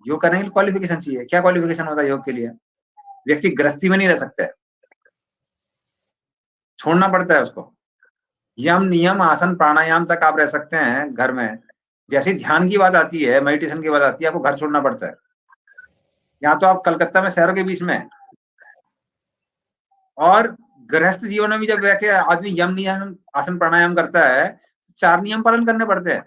योग करने के लिए क्वालिफिकेशन चाहिए। क्या क्वालिफिकेशन होता है योग के लिए? व्यक्ति गृहस्थी में नहीं रह सकता है, छोड़ना पड़ता है उसको। यम नियम आसन प्राणायाम तक आप रह सकते हैं घर में, जैसे ध्यान की बात आती है, मेडिटेशन की बात आती है, आपको घर छोड़ना पड़ता है। यहाँ तो आप कलकत्ता में शहरों के बीच में, और गृहस्थ जीवन में भी जब रह के आदमी यम नियम आसन प्राणायाम करता है, 4 नियम पालन करने पड़ते हैं।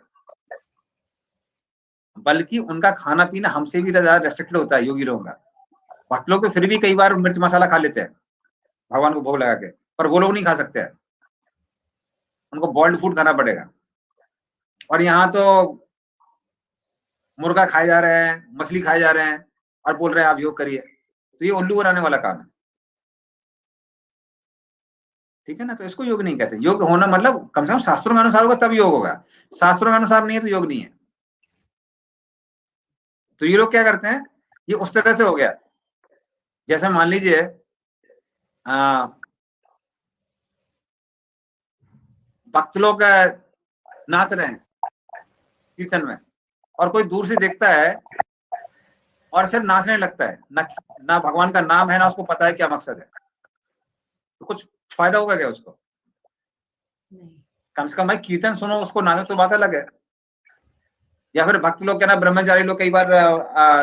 बल्कि उनका खाना पीना हमसे भी ज्यादा रेस्ट्रिक्टेड होता है योगी लोगों का। भक्त लोग तो फिर भी कई बार मिर्च मसाला खा लेते हैं भगवान को भोग लगा के, पर वो लोग नहीं खा सकते हैं, उनको बॉइल्ड फूड खाना पड़ेगा। और यहाँ तो मुर्गा खाए जा रहे हैं, मछली खाए जा रहे हैं और बोल रहे हैं आप योग करिए, तो ये उल्लू बनाने वाला काम है। ठीक है ना, तो इसको योग नहीं कहते। योग होना मतलब कम से कम शास्त्रों के अनुसार होगा तब योग होगा, शास्त्रों के अनुसार नहीं है तो योग नहीं है। तो ये लोग क्या करते हैं, ये उस तरह से हो गया, जैसे मान लीजिए भक्त लोग नाच रहे हैं कीर्तन में, और कोई दूर से देखता है और सिर्फ नाचने लगता है, ना भगवान का नाम है, ना उसको पता है क्या मकसद है, तो कुछ फायदा होगा क्या उसको? नहीं। कम से कम भाई कीर्तन सुनो, उसको नाचो तो बात अलग है। या फिर भक्त लोग क्या ना, ब्रह्मचारी लोग कई बार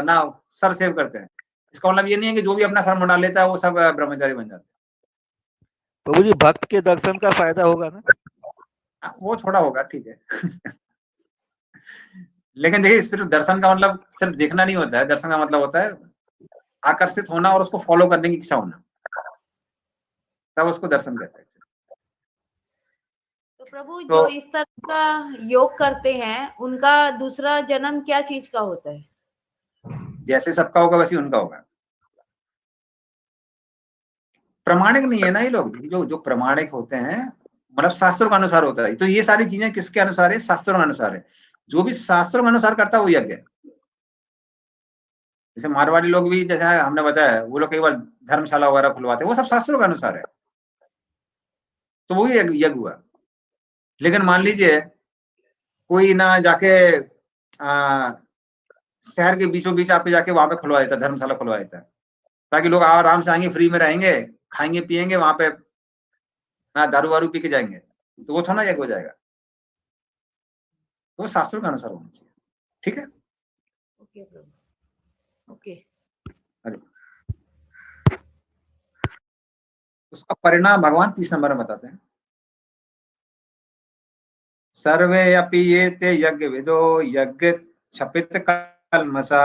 ना सर सेव करते हैं, इसका मतलब ये नहीं है कि जो भी अपना सर मुंडा लेता है वो सब ब्रह्मचारी बन जाते हैं। प्रभु जी भक्त के दर्शन का फायदा होगा ना? वो थोड़ा होगा, ठीक है। लेकिन देखिए सिर्फ दर्शन का मतलब सिर्फ देखना नहीं होता है, दर्शन का मतलब होता है आकर्षित होना और उसको फॉलो करने की इच्छा होना, तब उसको दर्शन कहते हैं। तो प्रभु तो जो इस तरह का योग करते हैं उनका दूसरा जन्म क्या चीज का होता है? जैसे सबका होगा वैसे उनका होगा। प्रमाणिक नहीं है ना ये लोग, जो प्रमाणिक होते हैं मतलब शास्त्रों के अनुसार होता है। तो ये सारी चीजें किसके अनुसार है? शास्त्रों के अनुसार है। जो भी शास्त्रों के अनुसार करता है वो यज्ञ है। जैसे मारवाड़ी लोग भी, जैसे हमने बताया, वो लोग कई बार धर्मशाला वगैरह खुलवाते हैं, वो सब शास्त्रों के अनुसार है, तो वो यज्ञ हुआ। लेकिन मान लीजिए कोई ना जाके शहर के बीचों बीच आप जाके वहां पे खुलवा देता है, धर्मशाला खुलवा देता है, ताकि लोग आराम से आएंगे, फ्री में रहेंगे, खाएंगे पिएंगे वहां पे, ना दारू वारू पी के जाएंगे, तो वो थोड़ा यज्ञ हो जाएगा। तो शास्त्रों के अनुसार होना चाहिए। ठीक है, ओके प्रभु, ओके। उसका परिणाम भगवान 30 नंबर में बताते हैं। सर्वे अपि ये ते यज्ञ विदो यज्ञ क्षपित कल्मषा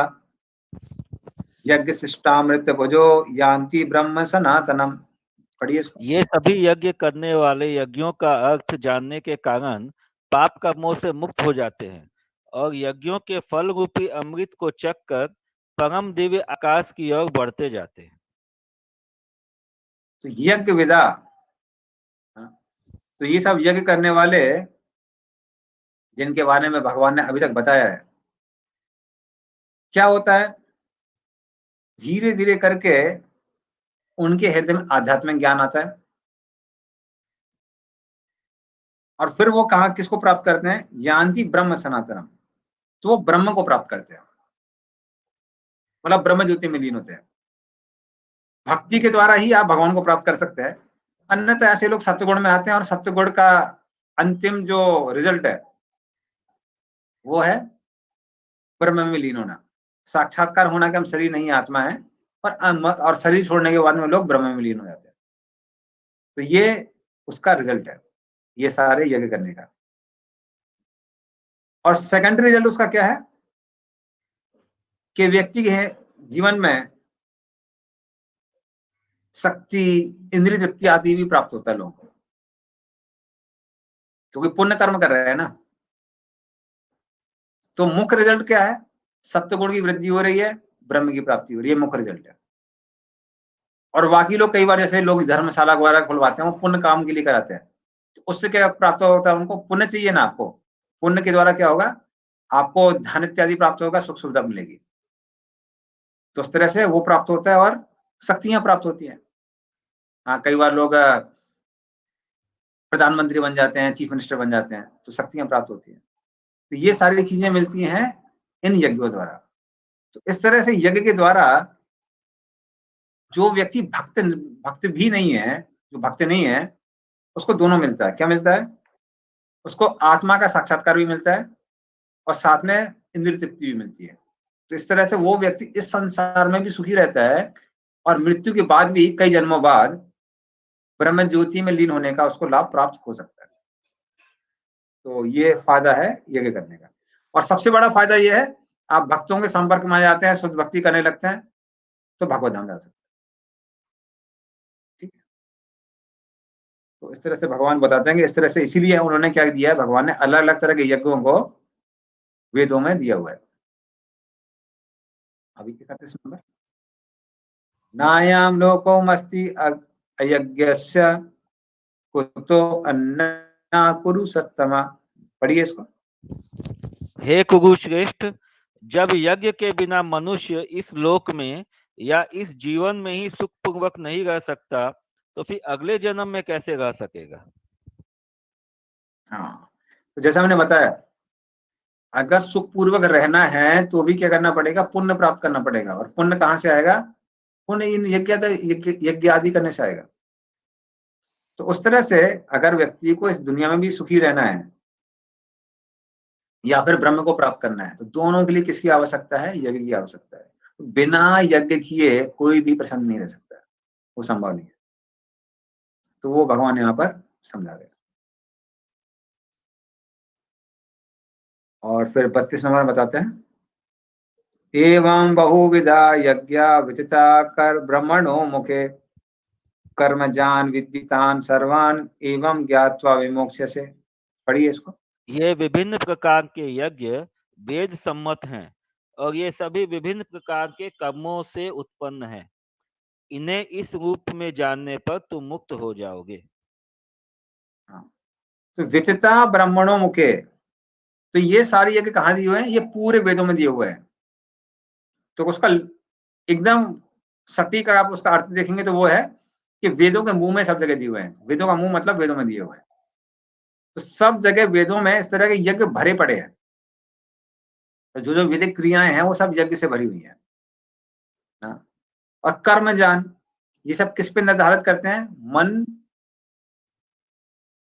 यज्ञ शिष्टामृत भुजो यान्ति ब्रह्म सनातनम। पढ़िए इसको। ये सभी यज्ञ करने वाले यज्ञों का अर्थ जानने के कारण पाप कर्मों से मुक्त हो जाते हैं और यज्ञों के फल रूपी अमृत को चख कर परम दिव्य आकाश की ओर बढ़ते जाते हैं। तो यज्ञ विदा, तो ये सब यज्ञ करने वाले जिनके बारे में भगवान ने अभी तक बताया है, क्या होता है, धीरे धीरे करके उनके हृदय में आध्यात्मिक ज्ञान आता है, और फिर वो कहा किसको प्राप्त करते हैं? यान्ति ब्रह्म सनातनम, तो वो ब्रह्म को प्राप्त करते हैं, मतलब ब्रह्म ज्योति में लीन होते हैं। भक्ति के द्वारा ही आप भगवान को प्राप्त कर सकते हैं, अन्यथा ऐसे लोग सत्वगुण में आते हैं और सत्वगुण का अंतिम जो रिजल्ट है वो है ब्रह्म में लीन होना, साक्षात्कार होना कि हम शरीर नहीं आत्मा है, और शरीर छोड़ने के बाद में लोग ब्रह्म में लीन हो जाते हैं। तो ये उसका रिजल्ट है, ये सारे यज्ञ करने का। और सेकेंडरी रिजल्ट उसका क्या है कि व्यक्ति के जीवन में शक्ति, इंद्रिय तृप्ति आदि भी प्राप्त होता है लोगों को, क्योंकि पुण्य कर्म कर रहे हैं ना। तो मुख्य रिजल्ट क्या है? सत्वगुण की वृद्धि हो रही है, ब्रह्म की प्राप्ति हो रही है, मुख्य रिजल्ट है। और बाकी लोग कई बार जैसे लोग धर्मशाला वगैरह खुलवाते हैं वो पुण्य काम के लिए कराते हैं, तो उससे क्या प्राप्त होता है? उनको पुण्य चाहिए ना, आपको पुण्य के द्वारा क्या होगा? आपको धन इत्यादि प्राप्त होगा, सुख सुविधा मिलेगी, तो उस तरह से वो प्राप्त होता है और शक्तियां प्राप्त होती हैं। हाँ, कई बार लोग प्रधानमंत्री बन जाते हैं, चीफ मिनिस्टर बन जाते हैं, तो शक्तियां प्राप्त होती हैं। तो ये सारी चीजें मिलती हैं इन यज्ञों द्वारा। तो इस तरह से यज्ञ के द्वारा जो व्यक्ति भक्त भी नहीं है, जो भक्त नहीं है, उसको दोनों मिलता है। क्या मिलता है? उसको आत्मा का साक्षात्कार भी मिलता है और साथ में इंद्रिय तृप्ति भी मिलती है। तो इस तरह से वो व्यक्ति इस संसार में भी सुखी रहता है और मृत्यु के बाद भी कई जन्मों बाद ब्रह्म ज्योति में लीन होने का उसको लाभ प्राप्त हो सकता है। तो ये फायदा है यज्ञ करने का। और सबसे बड़ा फायदा ये है, आप भक्तों के संपर्क में आ जाते हैं, शुद्ध भक्ति करने लगते हैं, तो भगवत धाम जा सकते हैं। ठीक है, तो इस तरह से भगवान बताते हैं कि इस तरह से, इसीलिए उन्होंने क्या दिया है, भगवान ने अलग अलग तरह के यज्ञों को वेदों में दिया हुआ है। अभी 31 नंबर, नायाम लोकोमस्ति अयज्ञस्य कुतो अन्ना कुरु सत्तमा। पढ़िए इसको। हे कुरुश्रेष्ठ, जब यज्ञ के बिना मनुष्य इस लोक में या इस जीवन में ही सुख पूर्वक नहीं रह सकता, तो फिर अगले जन्म में कैसे रह सकेगा? हाँ, तो जैसा मैंने बताया, अगर सुख पूर्वक रहना है तो भी क्या करना पड़ेगा, पुण्य प्राप्त करना पड़ेगा। और पुण्य कहाँ से आएगा? पुण्य इन यज्ञ आदि करने से आएगा। तो उस तरह से अगर व्यक्ति को इस दुनिया में भी सुखी रहना है या फिर ब्रह्म को प्राप्त करना है, तो दोनों के लिए किसकी आवश्यकता है? यज्ञ की आवश्यकता है। तो बिना यज्ञ किए कोई भी प्रसन्न नहीं रह सकता है, वो संभव नहीं है। तो वो भगवान यहाँ पर समझा रहे हैं। और फिर 32 नंबर बताते हैं, एवं बहुविधा यज्ञा विचिता कर ब्रह्मणो मुखे कर्म जान विद्युतान सर्वान एवं ज्ञात्वा विमोक्ष्यसे। पढ़िए इसको। ये विभिन्न प्रकार के यज्ञ वेद सम्मत हैं और ये सभी विभिन्न प्रकार के कर्मों से उत्पन्न हैं। इन्हें इस रूप में जानने पर तुम मुक्त हो जाओगे। हाँ, तो विचिता ब्रह्मणों मुखे, तो ये सारे यज्ञ कहाँ दिए हुए हैं? ये पूरे वेदों में दिए हुए हैं। तो उसका एकदम सटीक आप उसका अर्थ देखेंगे तो वो है कि वेदों के मुंह में सब जगह दिए हुए हैं। वेदों का मुंह मतलब वेदों में दिए हुए हैं। तो सब जगह वेदों में इस तरह के यज्ञ भरे पड़े हैं। तो जो जो वैदिक क्रियाएं हैं वो सब यज्ञ से भरी हुई हैं। हाँ, और कर्म जान, ये सब किस पे निर्धारित करते हैं? मन,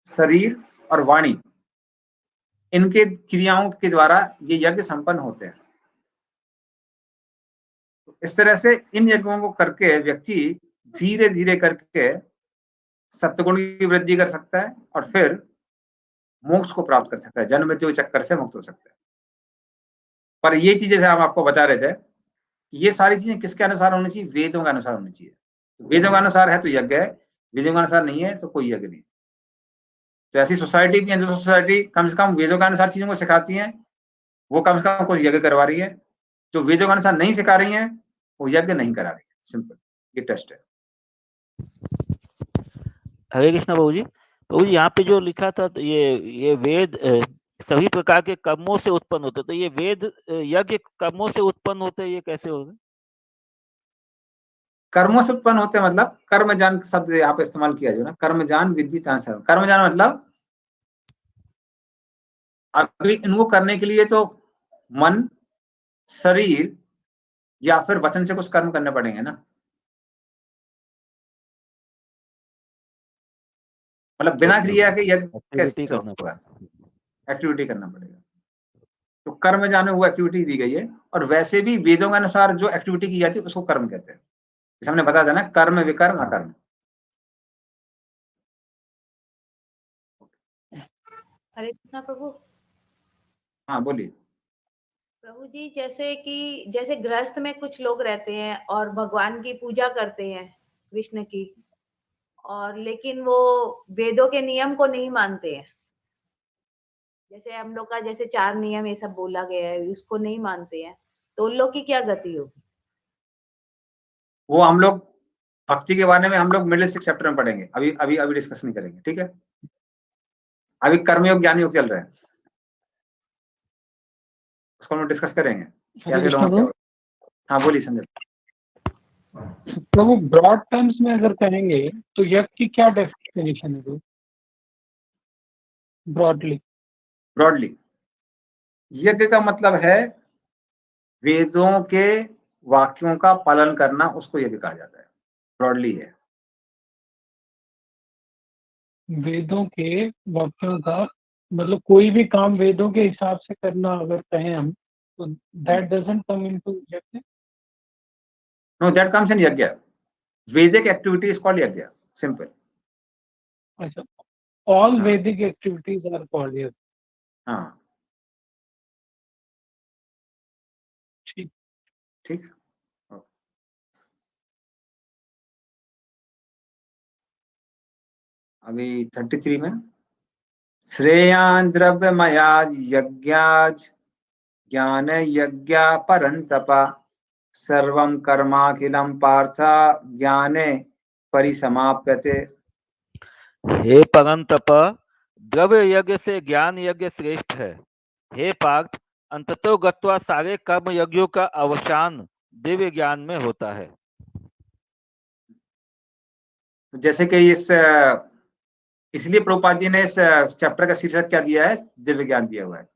शरीर और वाणी, इनके क्रियाओं के द्वारा ये यज्ञ संपन्न होते हैं। तो इस तरह से इन यज्ञों को करके व्यक्ति धीरे धीरे करके सत्वगुण की वृद्धि कर सकता है और फिर मोक्ष को प्राप्त कर सकता है, जन्म मृत्यु चक्कर से मुक्त हो सकता है। पर ये चीजें हम आपको बता रहे थे, ये सारी चीजें किसके अनुसार होनी चाहिए? वेदों के अनुसार होनी चाहिए। तो वेदों के अनुसार है तो यज्ञ है, वेदों के अनुसार नहीं है तो कोई यज्ञ नहीं। तो ऐसी सोसाइटी भी है जो सोसाइटी कम से कम वेदों के अनुसार चीजों को सिखाती है, वो कम से कम कुछ यज्ञ करवा रही है। जो वेदों के अनुसार नहीं सिखा रही है, वो यज्ञ नहीं करा रही है। सिंपल, ये टेस्ट है। हरे कृष्णा प्रभु जी। प्रभु जी, यहाँ पे जो लिखा था तो ये वेद सभी प्रकार के कर्मों से उत्पन्न होते, तो ये वेद यज्ञ कर्मों से उत्पन्न होते, ये कैसे होगा? कर्मों से उत्पन्न होते मतलब कर्मजान शब्द यहाँ पे इस्तेमाल किया जो ना, कर्मजान विद्युतान सर्व। कर्मजान मतलब अभी इनको करने के लिए तो मन, शरीर या फिर वचन से कुछ कर्म करने पड़ेंगे ना। मतलब बिना क्रिया के यज्ञ एक्टिविटी कैसे करना होगा? पड़ेगा। एक्टिविटी करना पड़ेगा। तो कर्म जाने वो एक्टिविटी दी गई है। और वैसे भी वेदों के अनुसार जो एक्टिविटी की जाती है उसको कर्म कहते हैं। जैसे हमने बताया था ना, कर्म विकर्म अकर्म। हरे कृष्णा प्रभु। हाँ बोलिए। प्रभु जी, जैसे गृहस्थ में कुछ लोग रहते हैं और भगवान की पूजा करते हैं, कृष्ण की, और लेकिन वो वेदों के नियम को नहीं मानते हैं। जैसे हम लोग का जैसे 4 नियम ये सब बोला गया है, उसको नहीं मानते हैं, तो उन लोग की क्या गति होगी? वो हम लोग भक्ति के बारे में हम लोग मिडिल 6 चैप्टर में पढ़ेंगे। अभी अभी अभी डिस्कस नहीं करेंगे, ठीक है? अभी कर्मयोग ज्ञान योग चल रहा है, उसको हम डिस्कस करेंगे कैसे लोगों क्या। हाँ बोलिए संजय। प्रभु, ब्रॉड टर्म्स में अगर कहेंगे तो यज्ञ की क्या डेफिनेशन है प्रभु? ब्रॉडली यज्ञ का मतलब है वेदों के वाक्यों का पालन करना, उसको यज्ञ कहा जाता है। ब्रॉडली है। वेदों के वाक्यों का मतलब कोई भी काम वेदों के हिसाब से करना अगर कहें हम, तो दैट डजंट कम इनटू यज्ञ। नो, दैट कम्स इन यज्ञ। वैदिक एक्टिविटी इज कॉल्ड यज्ञ, सिंपल। अच्छा, ऑल हाँ। वैदिक एक्टिविटीज आर कॉल्ड यज्ञ। हाँ, ठीक। ठीक। अभी 33 में श्रेयान द्रव्यमया यज्ञाज ज्ञान यज्ञ परंतपा सर्वं कर्माखिलं पार्थ ज्ञाने परिसमाप्यते। हे परम तप, द्रव्य यज्ञ से ज्ञान यज्ञ श्रेष्ठ है। हे पार्थ, अंततो गत्वा सारे कर्म यज्ञों का अवसान दिव्य ज्ञान में होता है। जैसे कि इसलिए प्रभुपाद जी ने इस चैप्टर का शीर्षक क्या दिया है, दिव्य ज्ञान दिया हुआ है।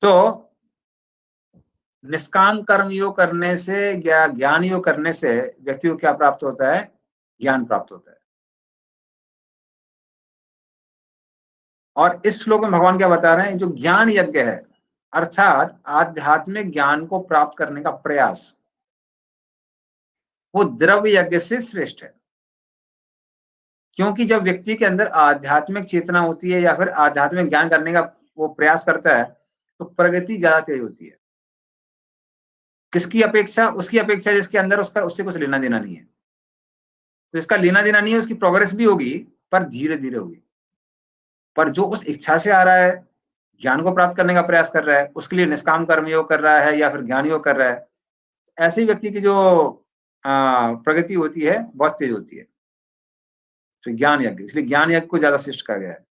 तो निष्काम कर्म योग करने से या ज्ञान योग करने से व्यक्ति को क्या प्राप्त होता है, ज्ञान प्राप्त होता है। और इस श्लोक में भगवान क्या बता रहे हैं, जो ज्ञान यज्ञ है अर्थात आध्यात्मिक ज्ञान को प्राप्त करने का प्रयास, वो द्रव्य यज्ञ से श्रेष्ठ है। क्योंकि जब व्यक्ति के अंदर आध्यात्मिक चेतना होती है या फिर आध्यात्मिक ज्ञान करने का वो प्रयास करता है तो प्रगति ज्यादा तेज होती है। किसकी अपेक्षा? उसकी अपेक्षा जिसके अंदर उससे कुछ लेना देना नहीं है। तो इसका लेना देना नहीं है, उसकी प्रोग्रेस भी होगी पर धीरे धीरे होगी। पर जो उस इच्छा से आ रहा है, ज्ञान को प्राप्त करने का प्रयास कर रहा है, उसके लिए निष्काम कर्म योग कर रहा है या फिर ज्ञान योग कर रहा है, ऐसे व्यक्ति की जो प्रगति होती है बहुत तेज होती है। तो ज्ञान यज्ञ, इसलिए ज्ञान यज्ञ को ज्यादा श्रेष्ठ कहा गया है।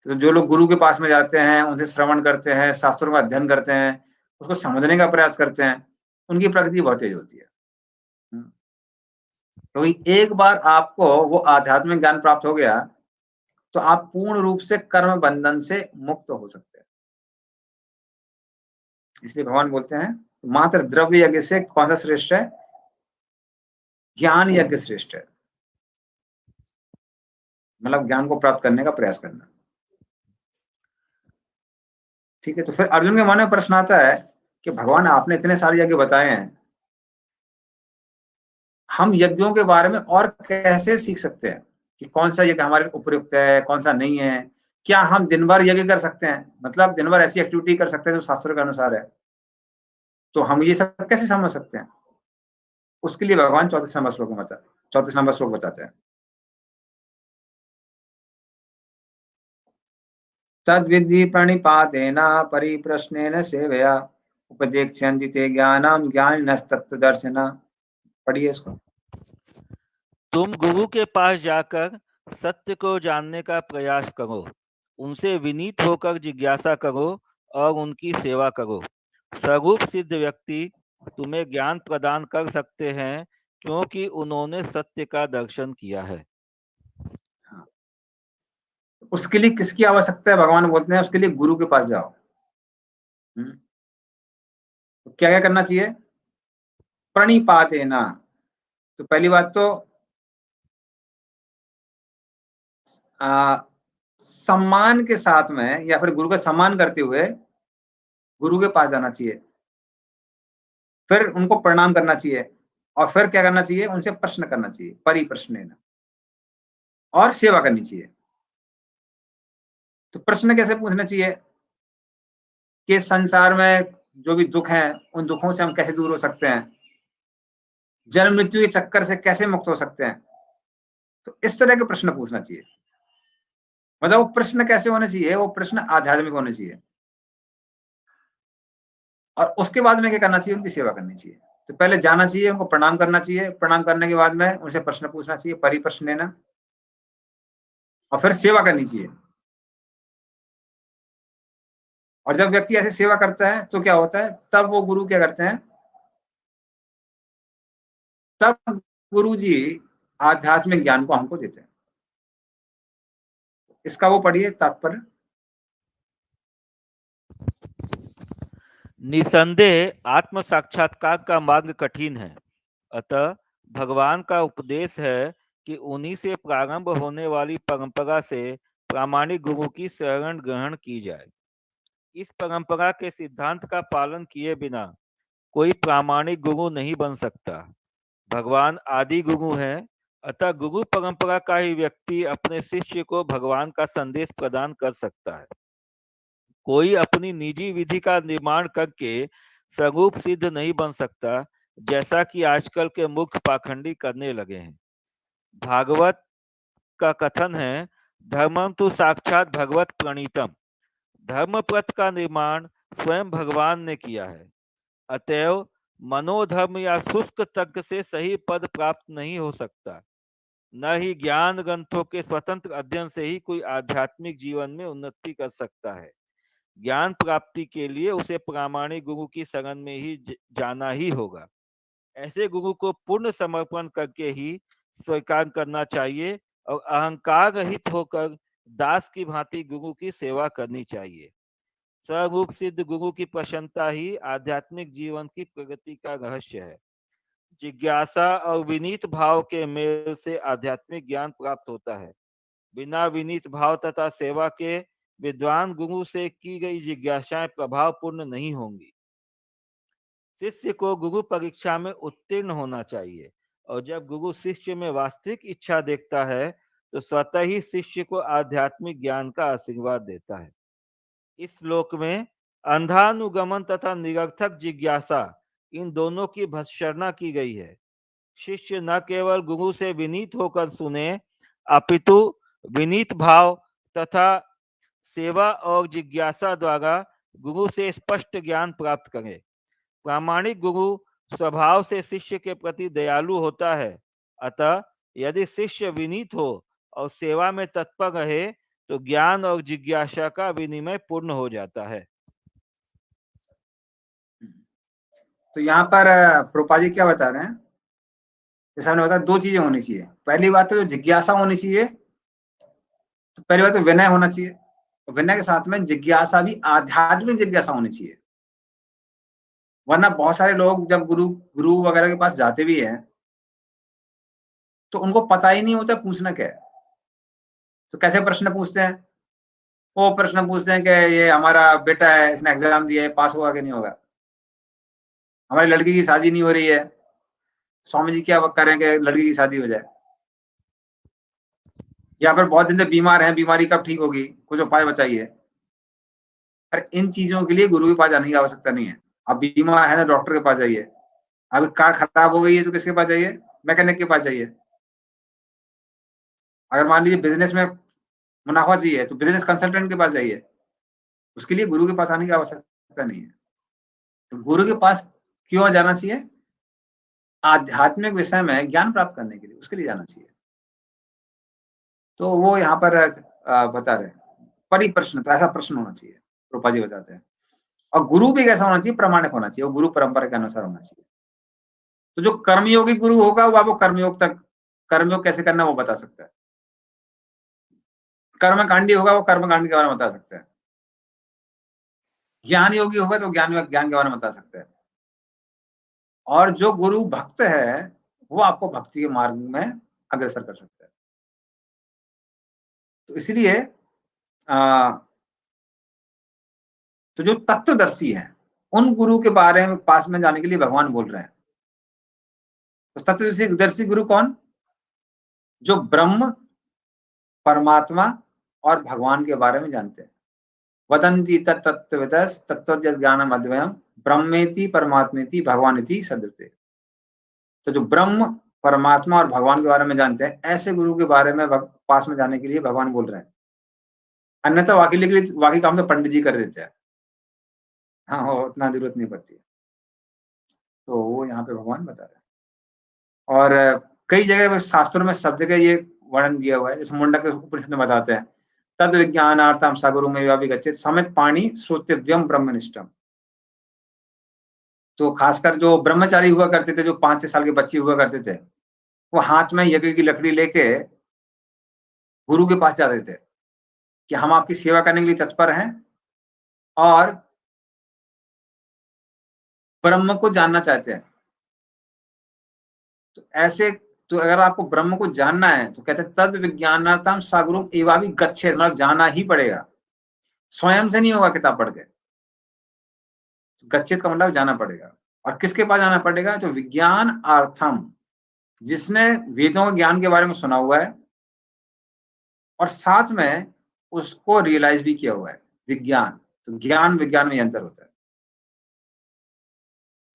तो जो लोग गुरु के पास में जाते हैं, उनसे श्रवण करते हैं, शास्त्रों का अध्ययन करते हैं, उसको समझने का प्रयास करते हैं, उनकी प्रगति बहुत तेज होती है। क्योंकि तो एक बार आपको वो आध्यात्मिक ज्ञान प्राप्त हो गया तो आप पूर्ण रूप से कर्म बंधन से मुक्त हो सकते हैं। इसलिए भगवान बोलते हैं मात्र द्रव्य यज्ञ से कौन सा श्रेष्ठ है? ज्ञान यज्ञ श्रेष्ठ है। मतलब ज्ञान को प्राप्त करने का प्रयास करना। ठीक है। तो फिर अर्जुन के मन में प्रश्न आता है कि भगवान आपने इतने सारे यज्ञ बताए हैं, हम यज्ञों के बारे में और कैसे सीख सकते हैं कि कौन सा यज्ञ हमारे उपयुक्त है, कौन सा नहीं है? क्या हम दिन भर यज्ञ कर सकते हैं? मतलब दिन भर ऐसी एक्टिविटी कर सकते हैं जो शास्त्रों के अनुसार है? तो हम ये सब कैसे समझ सकते हैं? उसके लिए भगवान 34 नंबर श्लोक बताते हैं। तद्विद्धि प्रणिपातेन परिप्रश्नेन सेवया उपदेक्ष्यन्ति ते ज्ञानम ज्ञानिनस्तत्त्वदर्शिन। पढ़िए इसको। तुम गुरु के पास जाकर सत्य को जानने का प्रयास करो, उनसे विनीत होकर जिज्ञासा करो और उनकी सेवा करो। स्वरूप सिद्ध व्यक्ति तुम्हें ज्ञान प्रदान कर सकते हैं क्योंकि उन्होंने सत्य का दर्शन किया है। उसके लिए किसकी आवश्यकता है? भगवान बोलते हैं उसके लिए गुरु के पास जाओ। तो क्या क्या करना चाहिए? प्रणिपातेन। तो पहली बात तो सम्मान के साथ में या फिर गुरु का सम्मान करते हुए गुरु के पास जाना चाहिए। फिर उनको प्रणाम करना चाहिए और फिर क्या करना चाहिए? उनसे प्रश्न करना चाहिए, परिप्रश्नेन, और सेवा करनी चाहिए। तो प्रश्न कैसे पूछना चाहिए कि संसार में जो भी दुख है उन दुखों से हम कैसे दूर हो सकते हैं, जन्म मृत्यु के चक्कर से कैसे मुक्त हो सकते हैं? तो इस तरह के प्रश्न पूछना चाहिए। मतलब वो प्रश्न कैसे होने चाहिए? वो प्रश्न आध्यात्मिक होने चाहिए। और उसके बाद में क्या करना चाहिए? उनकी सेवा करनी चाहिए। तो पहले जाना चाहिए, उनको प्रणाम करना चाहिए, प्रणाम करने के बाद में उनसे प्रश्न पूछना चाहिए, परिप्रश्न लेना, और फिर सेवा करनी चाहिए। और जब व्यक्ति ऐसे सेवा करता है तो क्या होता है? तब वो गुरु क्या करते हैं? तब गुरु जी आध्यात्मिक ज्ञान को हमको देते हैं। इसका वो पढ़िए तात्पर्य। निसंदेह आत्म साक्षात्कार का मार्ग कठिन है, अतः भगवान का उपदेश है कि उन्हीं से प्रारंभ होने वाली परंपरा से प्रामाणिक गुरु की शरण ग्रहण की जाए। इस परंपरा के सिद्धांत का पालन किए बिना कोई प्रामाणिक गुरु नहीं बन सकता। भगवान आदि गुरु हैं, अतः गुरु परंपरा का ही व्यक्ति अपने शिष्य को भगवान का संदेश प्रदान कर सकता है। कोई अपनी निजी विधि का निर्माण करके स्वरूप सिद्ध नहीं बन सकता, जैसा कि आजकल के मूर्ख पाखंडी करने लगे हैं। भागवत का कथन है, धर्मम तो साक्षात भगवत प्रणीतम। धर्मपथ का निर्माण स्वयं भगवान ने किया है। अतएव मनोधर्म या शुष्क तर्क से सही पद प्राप्त नहीं हो सकता। न ही ज्ञान ग्रंथों के स्वतंत्र अध्ययन से ही कोई आध्यात्मिक जीवन में उन्नति कर सकता है। ज्ञान प्राप्ति के लिए उसे प्रामाणिक गुरु की शरण में ही जाना ही होगा। ऐसे गुरु को पूर्ण समर्पण करके ही स्वीकार करना चाहिए और अहंकार रहित होकर दास की भांति गुरु की सेवा करनी चाहिए। स्वरूप सिद्ध गुरु की प्रसन्नता ही आध्यात्मिक जीवन की प्रगति का रहस्य है। जिज्ञासा और विनीत भाव के मेल से आध्यात्मिक ज्ञान प्राप्त होता है। बिना विनीत भाव तथा सेवा के विद्वान गुरु से की गई जिज्ञासाएं प्रभावपूर्ण नहीं होंगी। शिष्य को गुरु परीक्षा में उत्तीर्ण होना चाहिए, और जब गुरु शिष्य में वास्तविक इच्छा देखता है तो स्वतः ही शिष्य को आध्यात्मिक ज्ञान का आशीर्वाद देता है। इस श्लोक में अंधानुगमन तथा निरर्थक जिज्ञासा, इन दोनों की भर्त्सना की गई है। शिष्य न केवल गुरु से विनीत होकर सुने, अपितु विनीत भाव तथा सेवा और जिज्ञासा द्वारा गुरु से स्पष्ट ज्ञान प्राप्त करे। प्रामाणिक गुरु स्वभाव से शिष्य के प्रति दयालु होता है। अतः यदि शिष्य विनीत हो और सेवा में तत्पर रहे तो ज्ञान और जिज्ञासा का विनिमय पूर्ण हो जाता है। तो यहाँ पर प्रभुपाद जी क्या बता रहे हैं, जैसे हमने बताया 2 चीजें होनी चाहिए। पहली बात तो जिज्ञासा होनी चाहिए, तो पहली बात तो विनय होना चाहिए, और विनय के साथ में जिज्ञासा भी आध्यात्मिक जिज्ञासा होनी चाहिए। वरना बहुत सारे लोग जब गुरु वगैरह के पास जाते भी हैं तो उनको पता ही नहीं होता पूछना क्या है। तो कैसे प्रश्न पूछते हैं, वो प्रश्न पूछते हैं कि ये हमारा बेटा है, इसने एग्जाम दिया है, पास होगा कि नहीं होगा, हमारी लड़की की शादी नहीं हो रही है, स्वामी जी क्या करें कि लड़की की शादी हो जाए, या फिर बहुत दिन से बीमार हैं, बीमारी कब ठीक होगी, कुछ उपाय बताइए। अरे इन चीजों के लिए गुरु के पास जाने की आवश्यकता नहीं है। अब बीमार है तो डॉक्टर के पास जाइए, अभी कार खराब हो गई है तो किसके पास जाइए, मैकेनिक के पास जाइए। अगर मान लीजिए बिजनेस में मुनाफा चाहिए तो बिजनेस कंसल्टेंट के पास जाइए, उसके लिए गुरु के पास आने की आवश्यकता नहीं है। तो गुरु के पास क्यों जाना चाहिए, आध्यात्मिक विषय में ज्ञान प्राप्त करने के लिए, उसके लिए जाना चाहिए। तो वो यहाँ पर बता रहे परिप्रश्न, तो ऐसा प्रश्न होना चाहिए, रूपा जी बताते हैं। और गुरु भी कैसा होना चाहिए, प्रामाणिक होना चाहिए, वो गुरु परंपरा के अनुसार होना चाहिए। तो जो कर्मयोगी गुरु होगा वो आपको कर्मयोग कैसे करना वो बता सकता है। कर्मकांडी होगा वो कर्मकांड के बारे में बता सकता है। ज्ञान योगी होगा तो ज्ञान के बारे में बता सकता है। और जो गुरु भक्त है वो आपको भक्ति के मार्ग में अग्रसर कर सकता है। तो इसलिए तो जो तत्वदर्शी है उन गुरु के बारे में पास में जाने के लिए भगवान बोल रहे हैं। तो तत्वदर्शी गुरु कौन, जो ब्रह्म, परमात्मा और भगवान के बारे में जानते हैं। वदन्ति तत्त्वविदस् तत्त्वज्ञ ज्ञानम अद्वयम् ब्रह्मेति परमात्मेति भगवानेति सदृते। तो जो ब्रह्म, परमात्मा और भगवान के बारे में जानते हैं, ऐसे गुरु के बारे में पास में जाने के लिए भगवान बोल रहे हैं। अन्यथा बाकी काम तो पंडित जी कर देते हैं। हाँ, उतना जरूरत नहीं पड़ती है। तो वो यहाँ पे भगवान बता रहे हैं। और कई जगह शास्त्रों में सब जगह ये वर्णन दिया हुआ है। जैसे मुंडक उपनिषद में बताते हैं, तद विज्ञानार्थम सागरो में विगच्छेत समित पाणी श्रोतव्यम ब्रह्मनिष्ठम। तो खासकर जो ब्रह्मचारी हुआ करते थे, जो 5-6 साल के बच्चे हुआ करते थे, वो हाथ में यज्ञ की लकड़ी लेके गुरु के पास जाते थे कि हम आपकी सेवा करने के लिए तत्पर हैं और ब्रह्म को जानना चाहते हैं। तो ऐसे, तो अगर आपको ब्रह्म को जानना है तो कहते हैं तद विज्ञानार्थम सागरो एवापि गच्छेत, मतलब जाना ही पड़ेगा, स्वयं से नहीं होगा किताब पढ़ के। गच्छेत का मतलब जाना पड़ेगा। और किसके पास जाना पड़ेगा, जो विज्ञान अर्थम, जिसने वेदों के ज्ञान के बारे में सुना हुआ है और साथ में उसको रियलाइज भी किया हुआ है। विज्ञान तो ज्ञान विज्ञान में अंतर होता है।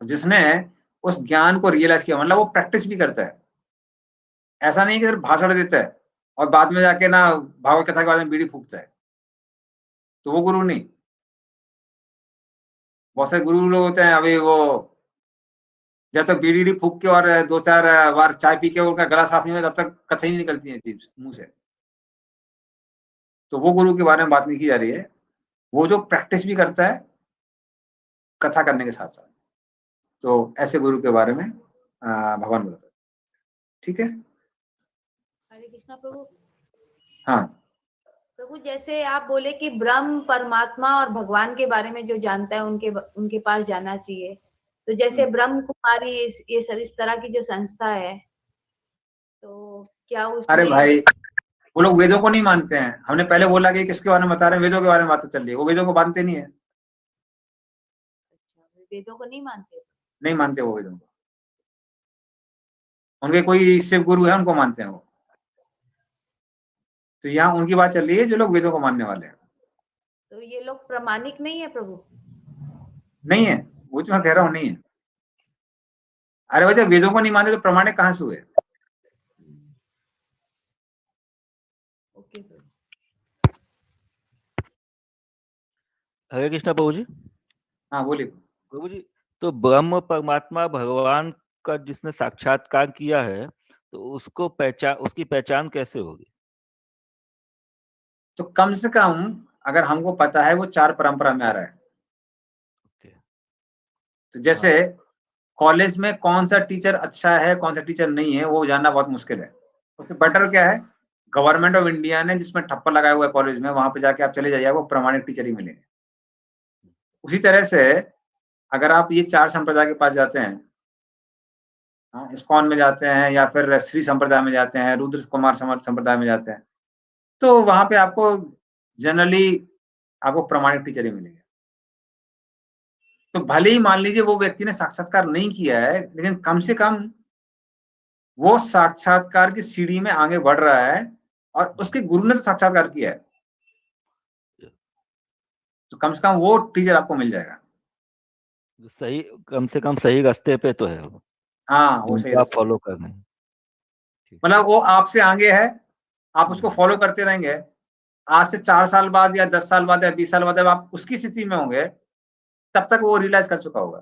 जिसने उस ज्ञान को रियलाइज किया, मतलब वो प्रैक्टिस भी करता है, ऐसा नहीं कि सिर्फ भाषण देता है और बाद में जाके ना भागवत कथा के बाद में बीड़ी फूकता है, तो वो गुरु नहीं। बहुत सारे गुरु लोग होते हैं, अभी वो जब तक बीड़ी फूक के और 2-4 बार चाय पी के उनका गला साफ नहीं हुआ तब तक कथा ही नहीं निकलती है जीभ मुंह से। तो वो गुरु के बारे में बात नहीं की जा रही है, वो जो प्रैक्टिस भी करता है कथा करने के साथ साथ। तो ऐसे गुरु के बारे में भगवान बताते हैं। ठीक है, हरे कृष्णा प्रभु। हाँ प्रभु, जैसे आप बोले कि ब्रह्म, परमात्मा और भगवान के बारे में जो जानता है उनके पास जाना चाहिए। तो जैसे ब्रह्म कुमारी ये सब इस तरह की जो संस्था है, तो क्या उसमें? अरे भाई, वो लोग वेदों को नहीं मानते हैं। हमने पहले बोला कि किसके बारे में बता रहे हैं, वेदों के बारे में बात चल रही है। वो वेदों को मानते नहीं है, वेदों को नहीं मानते? नहीं मानते वो वेदों को। उनके कोई शिव गुरु है, उनको मानते हैं वो। तो यहाँ उनकी बात चल रही है जो लोग वेदों को मानने वाले हैं। तो ये लोग प्रामाणिक नहीं है प्रभु? नहीं है, वो जो मैं कह रहा हूँ नहीं है। अरे भाई, जब वेदों को नहीं मानते तो प्रमाणिक कहाँ से हुए? ओके प्रभु। हरे कृष्णा प्रभु जी। हाँ बोलिए प्रभु जी, तो ब्रह्म परमात्मा भगवान का जिसने साक्षात्कार किया है, तो उसकी पहचान कैसे होगी? तो कम से कम अगर हमको पता है वो 4 परंपरा में आ रहा है। ओके। तो जैसे कॉलेज में कौन सा टीचर अच्छा है, कौन सा टीचर नहीं है, वो जानना बहुत मुश्किल है। उससे बेटर क्या है, गवर्नमेंट ऑफ इंडिया ने जिसमें ठप्पा लगाया हुआ है कॉलेज में, वहां पे जाके आप चले जाइए, वो प्रमाणिक टीचर ही मिलेंगे। उसी तरह से अगर आप ये 4 संप्रदाय के पास जाते हैं, इस्कॉन में जाते हैं या फिर श्री संप्रदाय में जाते हैं, रुद्र कुमार संप्रदाय में जाते हैं, तो वहां पे आपको जनरली आपको प्रमाणिक टीचर ही मिलेंगे। तो भले ही मान लीजिए वो व्यक्ति ने साक्षात्कार नहीं किया है, लेकिन कम से कम वो साक्षात्कार की सीढ़ी में आगे बढ़ रहा है और उसके गुरु ने तो साक्षात्कार किया है, तो कम से कम वो टीचर आपको मिल जाएगा। सही, कम से कम सही रास्ते पे तो है वो, हाँ, वो सही जिनको आप रास्ते। फॉलो करना है। मतलब वो आपसे आगे है, आप उसको फॉलो करते रहेंगे। आज से 4 साल बाद या 10 साल बाद या 20 साल बाद जब आप उसकी स्थिति में होंगे, तब तक वो रियलाइज कर चुका होगा।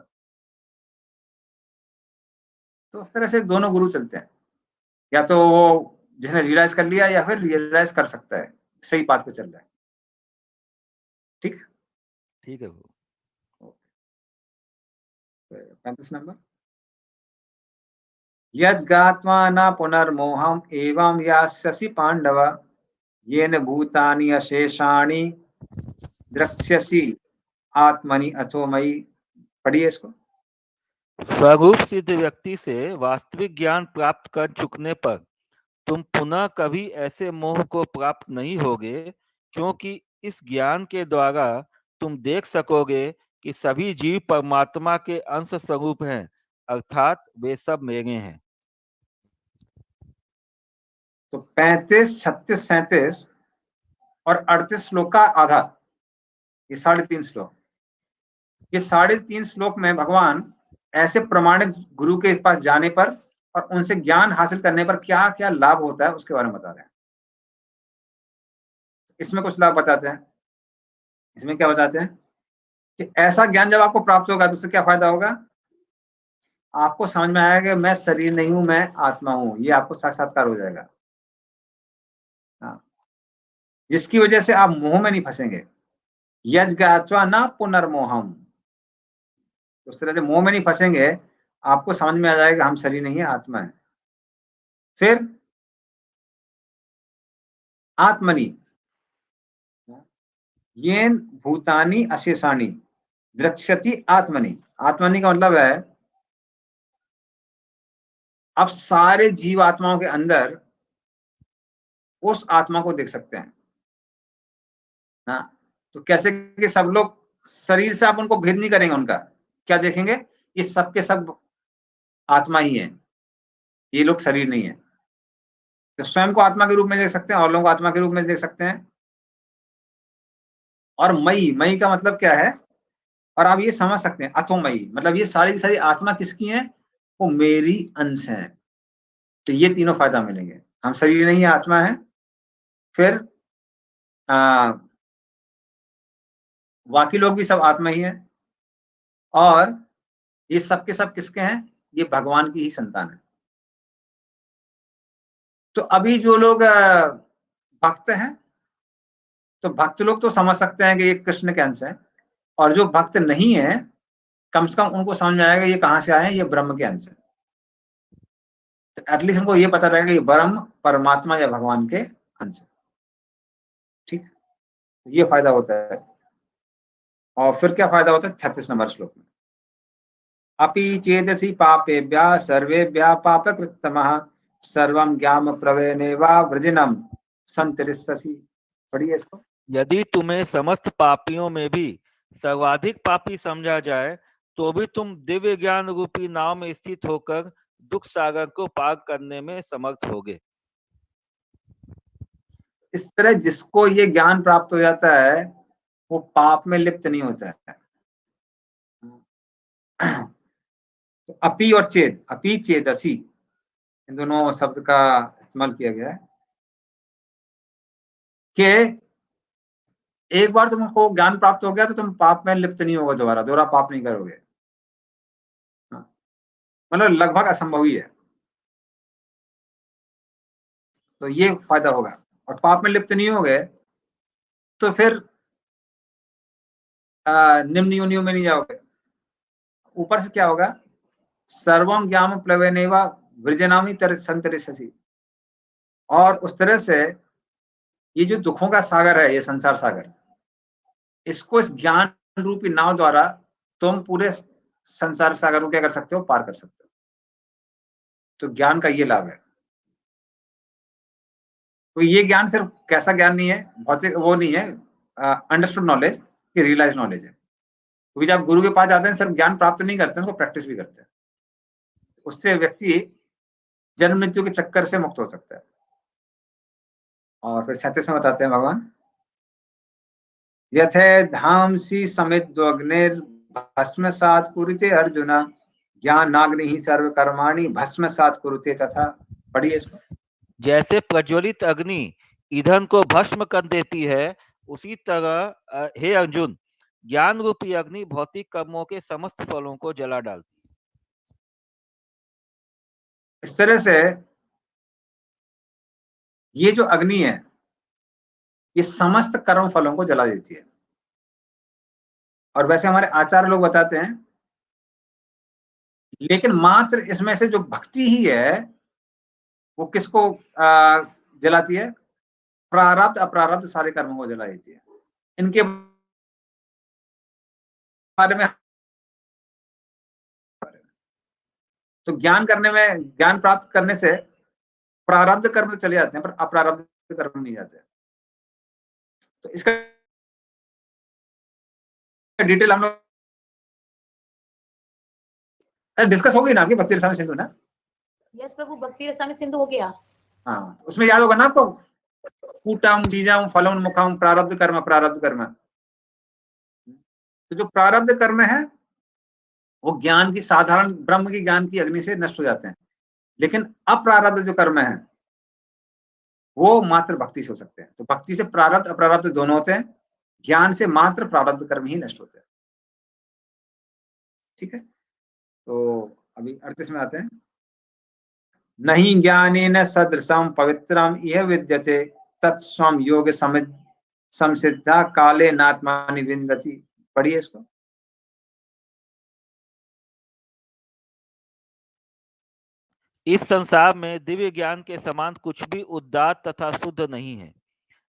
तो उस तरह से दोनों गुरु चलते हैं, या तो वो जिसने रियलाइज कर लिया या फिर रियलाइज कर सकता है, सही बात पे चल रहा है। ठीक, ठीक है वो। 35 नंबर। यज्ञात्वा न पुनर्मोहम एवं यास्यसि पांडव येन भूतानि अशेषाणि द्रक्ष्यसि आत्मनि अथो मयि। पढ़िए इसको। स्वरूप सिद्ध व्यक्ति से वास्तविक ज्ञान प्राप्त कर चुकने पर तुम पुनः कभी ऐसे मोह को प्राप्त नहीं होगे, क्योंकि इस ज्ञान के द्वारा तुम देख सकोगे कि सभी जीव परमात्मा के अंश स्वरूप हैं, अर्थात वे सब मेरे हैं। तो 35, 36, 37 और 38 श्लोक का आधार ये 3.5 श्लोक। ये 3.5 श्लोक में भगवान ऐसे प्रमाणिक गुरु के पास जाने पर और उनसे ज्ञान हासिल करने पर क्या क्या लाभ होता है उसके बारे में बता रहे हैं। इसमें कुछ लाभ बताते हैं। इसमें क्या बताते हैं कि ऐसा ज्ञान जब आपको प्राप्त होगा तो उससे क्या फायदा होगा, आपको समझ में आएगा कि मैं शरीर नहीं हूं, मैं आत्मा हूं। ये आपको साक्षात्कार हो जाएगा। हाँ, जिसकी वजह से आप मोह में नहीं फंसेंगे। यज्ञात्वा न पुनर्मोहम, उस तरह से मोह में नहीं फंसेंगे। आपको समझ में आ जाएगा हम शरीर नहीं है, आत्मा है। फिर आत्मनि येन भूतानि अशेषाणि द्रक्ष्यति आत्मनि। आत्मनि का मतलब है अब सारे जीव आत्माओं के अंदर उस आत्मा को देख सकते हैं ना। तो कैसे कि सब लोग शरीर से आप उनको भेद नहीं करेंगे, उनका क्या देखेंगे, ये सब के सब आत्मा ही है, ये लोग शरीर नहीं है। तो स्वयं को आत्मा के रूप में देख सकते हैं और लोगों को आत्मा के रूप में देख सकते हैं। और मई, मई का मतलब क्या है, और आप ये समझ सकते हैं अथोमयी, मतलब ये सारी की सारी आत्मा किसकी है, वो मेरी अंश है। तो ये तीनों फायदा मिलेंगे, हम शरीर नहीं आत्मा है, फिर बाकी लोग भी सब आत्मा ही है, और ये सब के सब किसके हैं, ये भगवान की ही संतान है। तो अभी जो लोग भक्त हैं, तो भक्त लोग तो समझ सकते हैं कि ये कृष्ण के अंश है, और जो भक्त नहीं है कम से कम उनको समझ में आएगा ये कहां से आए हैं, ये ब्रह्म के अंश है। तो एटलीस्ट उनको ये पता रहेगा कि ब्रह्म परमात्मा या भगवान के अंश है। ठीक है, ये फायदा होता है। और फिर क्या फायदा होता है 36 नंबर श्लोक में, अपि चेदसि पापेभ्यः सर्वेभ्यः पापकृत्तमः सर्वं ज्ञान प्रवेनेवा वृजिनम संतरिष्यसि। पढ़िए इसको। यदि तुम्हें समस्त पापियों में भी सर्वाधिक पापी समझा जाए तो भी तुम दिव्य ज्ञान रूपी नाव में स्थित होकर दुख सागर को पार करने में समर्थ होगे। इस तरह जिसको ये ज्ञान प्राप्त हो जाता है वो पाप में लिप्त नहीं होता है। तो अपी और चेद, अपी चेदसी, इन दोनों शब्द का इस्तेमाल किया गया है कि एक बार तुमको ज्ञान प्राप्त हो गया तो तुम पाप में लिप्त नहीं होगा, दोबारा पाप नहीं करोगे। मतलब लगभग असंभव ही है। तो ये फायदा होगा, और पाप में लिप्त नहीं हो गए तो फिर निम्न योनियों में नहीं जाओगे। ऊपर से क्या होगा, सर्वम ज्ञान प्लवेनेवा वृजनामी संतरिष्यसि, और उस तरह से ये जो दुखों का सागर है, ये संसार सागर, इसको इस ज्ञान रूपी नाव द्वारा तुम पूरे संसार सागर को क्या कर सकते हो, पार कर सकते हो। तो ज्ञान का ये लाभ है। तो ये ज्ञान सिर्फ कैसा ज्ञान नहीं है, भौतिक वो नहीं है, अंडरस्टूड नॉलेज, ये रियलाइज नॉलेज है। क्योंकि जब गुरु के पास जाते हैं सिर्फ ज्ञान प्राप्त नहीं करते हैं, तो प्रैक्टिस भी करते हैं। उससे व्यक्ति जन्म मृत्यु के चक्कर से मुक्त हो सकता है। और फिर 36 में बताते हैं भगवान, यथे धामसी समिद्वग्निर भस्मसात् कुरुते अर्जुन ज्ञानाग्नि ही सर्व कर्माणि भस्मसात् कुरुते तथा। पढ़िए इसको। जैसे प्रज्वलित अग्नि ईंधन को भस्म कर देती है, उसी तरह हे अर्जुन, ज्ञान रूपी अग्नि भौतिक कर्मों के समस्त फलों को जला डालती है। इस तरह से ये जो अग्नि है ये समस्त कर्म फलों को जला देती है। और वैसे हमारे आचार्य लोग बताते हैं, लेकिन मात्र इसमें से जो भक्ति ही है वो किसको जलाती है, प्रारब्ध अप्रारब्ध सारे कर्मों को जला देती है। इनके बारे में तो ज्ञान करने में, ज्ञान प्राप्त करने से प्रारब्ध कर्म तो चले जाते हैं पर अप्रारब्ध कर्म नहीं जाते। तो इसका डिटेल हम लोग डिस्कस हो गई ना आपकी भक्ति रसायन सिंधु ना। यस प्रभु, भक्ति रसायन सिंधु हो गया। हाँ, तो उसमें याद होगा ना आपको, कूटम बीजम फलम मुखम प्रारब्ध कर्म प्रारब्ध कर्म। तो जो प्रारब्ध कर्म है वो ज्ञान की साधारण ब्रह्म की ज्ञान की अग्नि से नष्ट हो जाते हैं, लेकिन अप्रारब्ध जो कर्म है वो मात्र भक्ति से हो सकते हैं। तो भक्ति से प्रारब्ध अप्रारब्ध दोनों होते हैं, ज्ञान से मात्र प्रारब्ध कर्म ही नष्ट होते हैं। ठीक है, तो अभी 38 में आते हैं, नहीं ज्ञानेन सदृशम पवित्रम इह विद्यते तत्स्वम योग संसिद्धा काले नात्मानि विन्दति। पढ़िए इसको। इस संसार में दिव्य ज्ञान के समान कुछ भी उदात्त तथा शुद्ध नहीं है।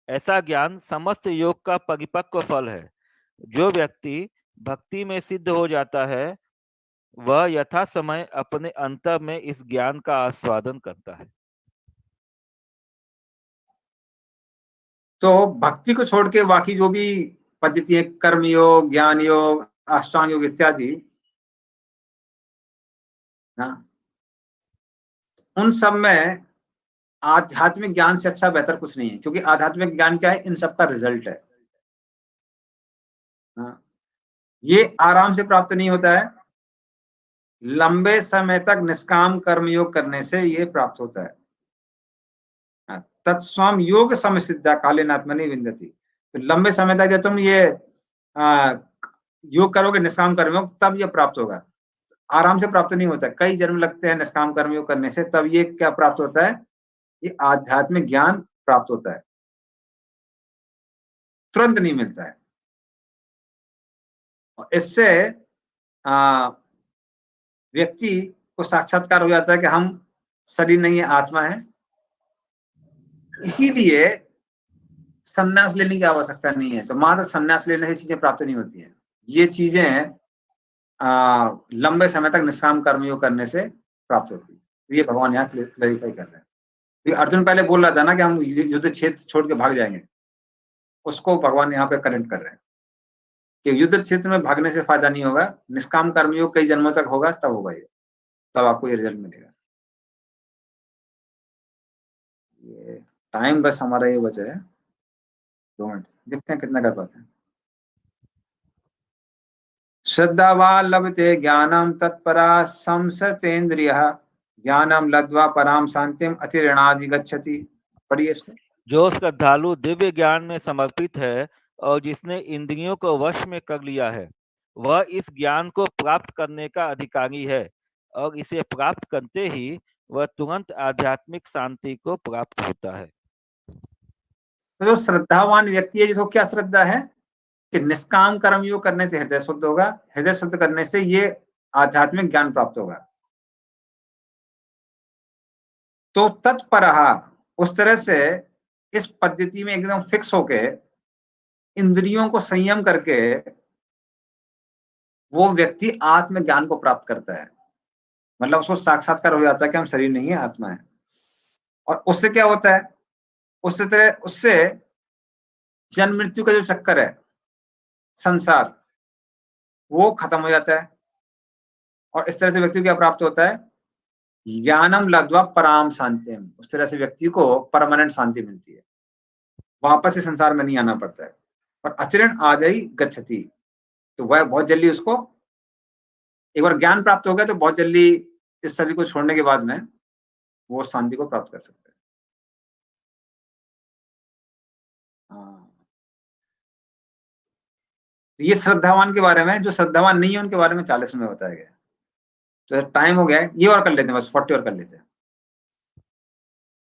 ऐसा ज्ञान समस्त योग का परिपक्व फल है। जो व्यक्ति भक्ति में सिद्ध हो जाता है वह यथा समय अपने अंतर में इस ज्ञान का आस्वादन करता है। तो भक्ति को छोड़ के बाकी जो भी पद्धति है, कर्म योग, ज्ञान योग, अष्टांग योग इत्यादि, उन सब में आध्यात्मिक ज्ञान से अच्छा बेहतर कुछ नहीं है, क्योंकि आध्यात्मिक ज्ञान क्या है, इन सब का रिजल्ट है। हाँ, ये आराम से प्राप्त नहीं होता है, लंबे समय तक निष्काम कर्मयोग करने से ये प्राप्त होता है। तत्स्वम योग समसिद्धा कालेन आत्मनि विन्दति। तो लंबे समय तक जब तुम ये योग करोगे निष्काम कर्मयोग, तब ये प्राप्त होगा। आराम से प्राप्त नहीं होता है, कई जन्म लगते हैं निष्काम कर्मयोग करने से, तब ये क्या प्राप्त होता है, ये आध्यात्मिक ज्ञान प्राप्त होता है, तुरंत नहीं मिलता है। और इससे व्यक्ति को साक्षात्कार हो जाता है कि हम शरीर नहीं है, आत्मा है। इसीलिए संन्यास लेने की आवश्यकता नहीं है। तो मात्र संन्यास लेने से चीजें प्राप्त नहीं होती हैं, ये चीजें लंबे समय तक निष्काम कर्मयोग करने से प्राप्त होती है। ये भगवान यहाँ क्लैरिफाई कर रहे हैं। अर्जुन पहले बोल रहा था ना कि हम युद्ध क्षेत्र छोड़ के भाग जाएंगे, उसको भगवान यहाँ पे करेक्ट कर रहे हैं कि युद्ध क्षेत्र में भागने से फायदा नहीं होगा, निष्काम कर्मयोग कई जन्मों तक होगा, तब होगा ये, तब आपको ये रिजल्ट मिलेगा। ये टाइम बस हमारा ये बचा है 2 मिनट, देखते हैं कितना कर पाते हैं। श्रद्धावान लभते ज्ञानम तत्परा संसतेन्द्रियः ज्ञानम लब्ध्वा पराम शांतिम अतिरणादि गच्छति। पढ़िए इसको। जो श्रद्धालु दिव्य ज्ञान में समर्पित है और जिसने इंद्रियों को वश में कर लिया है, वह इस ज्ञान को प्राप्त करने का अधिकारी है और इसे प्राप्त करते ही वह तुरंत आध्यात्मिक शांति को प्राप्त होता है। तो जो श्रद्धावान व्यक्ति है, जिसको क्या श्रद्धा है कि निष्काम कर्मयोग करने से हृदय शुद्ध होगा, हृदय शुद्ध करने से ये आध्यात्मिक ज्ञान प्राप्त होगा। तो तत्परहा, उस तरह से इस पद्धति में एकदम फिक्स होके इंद्रियों को संयम करके वो व्यक्ति आत्मज्ञान को प्राप्त करता है। मतलब उसको साक्षात्कार हो जाता है कि हम शरीर नहीं है, आत्मा है। और उससे क्या होता है, उससे जन्म मृत्यु का जो चक्कर है, संसार, वो खत्म हो जाता है। और इस तरह से व्यक्ति को क्या प्राप्त होता है, ज्ञानम लब्ध्वा पराम शांतिम। उस तरह से व्यक्ति को परमानेंट शांति मिलती है, वापस से संसार में नहीं आना पड़ता है। और अचिरण आदि गच्छति, तो वह बहुत जल्दी, उसको एक बार ज्ञान प्राप्त हो गया तो बहुत जल्दी इस शरीर को छोड़ने के बाद में वो शांति को प्राप्त कर सकते हैं। ये श्रद्धावान के बारे में, जो श्रद्धावान नहीं है उनके बारे में 40 में बताया गया। तो टाइम हो गया है, ये और कर लेते हैं, बस 40 और कर लेते हैं।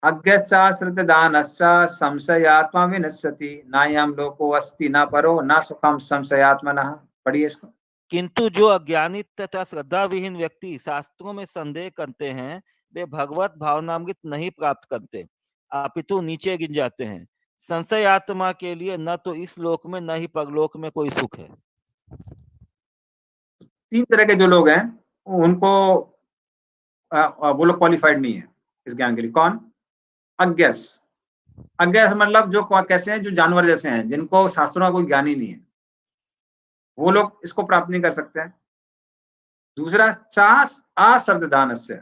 अज्ञश्चा श्रद्धानश्चा संशयात्मा विनश्यति नायम लोको अस्ति न परो न सुखम संशयात्मनः। पढ़िए इसको। किंतु जो अज्ञानी तथा श्रद्धा विहीन व्यक्ति शास्त्रों में संदेह करते हैं, वे भगवत भावनामृत नहीं प्राप्त करते, अपितु नीचे गिर जाते हैं। संशय आत्मा के लिए न तो इस लोक में न ही परलोक में कोई सुख है। 3 तरह के जो लोग हैं उनको वो लोग क्वालिफाइड नहीं है इस ज्ञान के लिए। कौन? अज्ञस। अज्ञस मतलब जो कैसे हैं, जो जानवर जैसे हैं, जिनको शास्त्रों का कोई ज्ञान ही नहीं है, वो लोग इसको प्राप्त नहीं कर सकते हैं। दूसरा, चास अश्रद्धानस्य,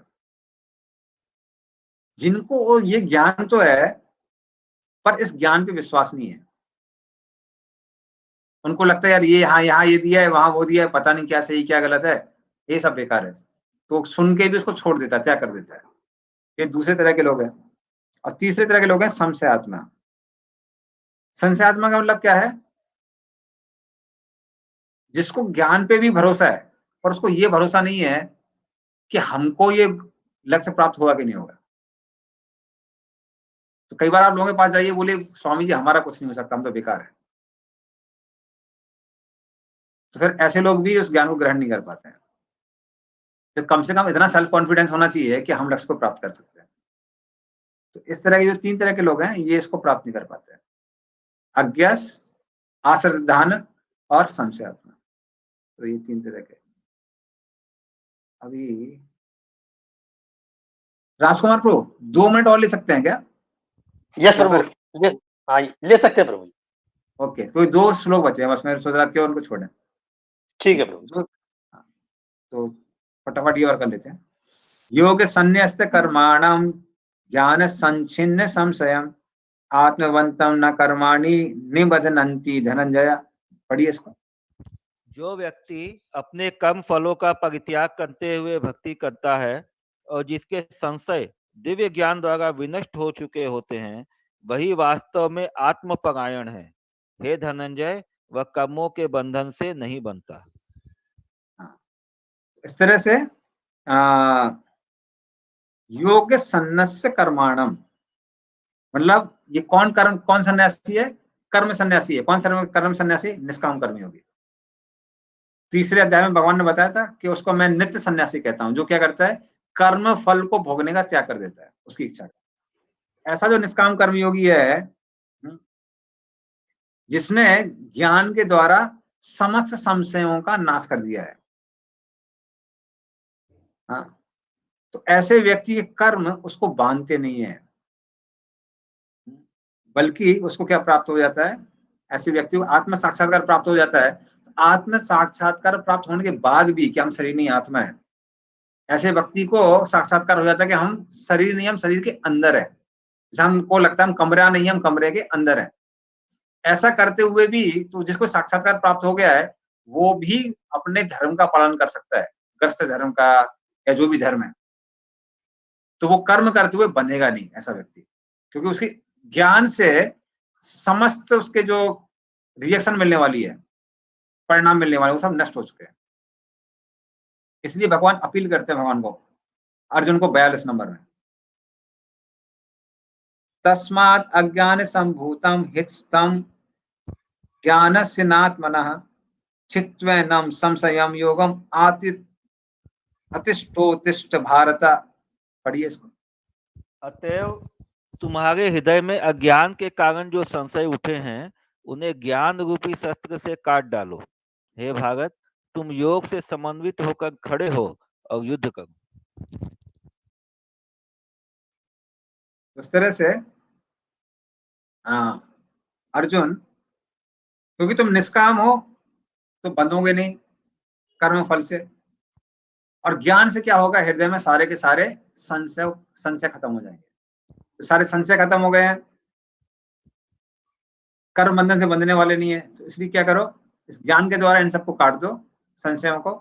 जिनको ये ज्ञान तो है पर इस ज्ञान पे विश्वास नहीं है। उनको लगता है यार ये यहाँ ये दिया है, वहां वो दिया है, पता नहीं क्या सही क्या गलत है, ये सब बेकार है, तो सुन के भी उसको छोड़ देता है, त्याग कर देता है। ये दूसरे तरह के लोग हैं। और तीसरे तरह के लोग हैं संशयात्मा। संशयात्मा का मतलब क्या है, जिसको ज्ञान पे भी भरोसा है पर उसको ये भरोसा नहीं है कि हमको ये लक्ष्य प्राप्त होगा कि नहीं होगा। तो कई बार आप लोगों के पास जाइए, बोले स्वामी जी हमारा कुछ नहीं हो सकता, हम तो बेकार है, तो फिर ऐसे लोग भी उस ज्ञान को ग्रहण नहीं कर पाते हैं। तो कम से कम इतना सेल्फ कॉन्फिडेंस होना चाहिए कि हम लक्ष्य को प्राप्त कर सकते हैं। तो इस तरह के जो 3 तरह के लोग हैं, ये इसको प्राप्त नहीं कर पाते हैं। अज्ञास, अश्रद्धान और संशयात्मा। तो ये 3 तरह के। अभी राजकुमार प्रभु 2 मिनट और ले सकते हैं क्या? यस प्रभु, हाँ ले सकते हैं प्रभु। ओके, कोई 2 श्लोक बचे हैं बस, मैं सोच रहा क्यों उनको छोड़ें। ठीक है प्रभु। तो फटाफट ये और कर लेते हैं। योग संन्यस्त कर्माणम ज्ञान संचिन्न संशयम आत्मवंतम न कर्माणि निबधनन्ति धनंजय। पढ़िए इसको। जो व्यक्ति अपने कर्म फलों का परित्याग करते हुए भक्ति करता है और जिसके संशय दिव्य ज्ञान द्वारा विनष्ट हो चुके होते हैं, वही वास्तव में आत्मपरायण है। हे धनंजय, वह कर्मों के बंधन से नहीं बनता। इस तरह से योग्य सन्नस्य कर्माणम, मतलब ये कौन सन्यासी है? कर्म सन्यासी है। कौन कर्म सन्यासी? निष्काम कर्मी होगी। तीसरे अध्याय में भगवान ने बताया था कि उसको मैं नित्य सन्यासी कहता हूं, जो क्या करता है? कर्म फल को भोगने का त्याग कर देता है, उसकी इच्छा का। ऐसा जो निष्काम कर्मयोगी है, जिसने ज्ञान के द्वारा समस्त संशयों का नाश कर दिया है, हाँ, तो ऐसे व्यक्ति के कर्म उसको बांधते नहीं है, बल्कि उसको क्या प्राप्त हो जाता है? ऐसे व्यक्ति को आत्म साक्षात्कार प्राप्त हो जाता है। तो आत्म साक्षात्कार प्राप्त होने के बाद भी कि हम शरीर नहीं आत्मा है, ऐसे व्यक्ति को साक्षात्कार हो जाता है कि हम शरीर नहीं, हम शरीर के अंदर है। जैसे हमको लगता है हम कमरा नहीं, हम कमरे के अंदर है। ऐसा करते हुए भी तो जिसको साक्षात्कार प्राप्त हो गया है, वो भी अपने धर्म का पालन कर सकता है, गृहस्थ धर्म का या जो भी धर्म है। तो वो कर्म करते हुए बंधेगा नहीं ऐसा व्यक्ति, क्योंकि उसके ज्ञान से समस्त उसके जो रिएक्शन मिलने वाली है, परिणाम मिलने वाले, वो सब नष्ट हो चुके हैं। इसलिए भगवान अपील करते हैं भगवान को, अर्जुन को 42 नंबर में, तस्मात् अज्ञान संभूतम हितस्तम ज्ञानस्य नात्मनः चित्त्वैनं संशयं योगम अतिष्ठोत्तिष्ठ भारत। पढ़िए इसको। अतएव तुम्हारे हृदय में अज्ञान के कारण जो संशय उठे हैं, उन्हें ज्ञान रूपी शस्त्र से काट डालो। हे भारत, तुम योग से समन्वित होकर खड़े हो और युद्ध करो। उस तरह से अर्जुन, क्योंकि तुम निष्काम हो तो बंधोगे नहीं कर्म फल से, और ज्ञान से क्या होगा? हृदय में सारे के सारे संशय खत्म हो जाएंगे। तो सारे संशय खत्म हो गए हैं, कर्म बंधन से बंधने वाले नहीं है। तो इसलिए क्या करो? इस ज्ञान के द्वारा इन सबको काट दो, संशयों को।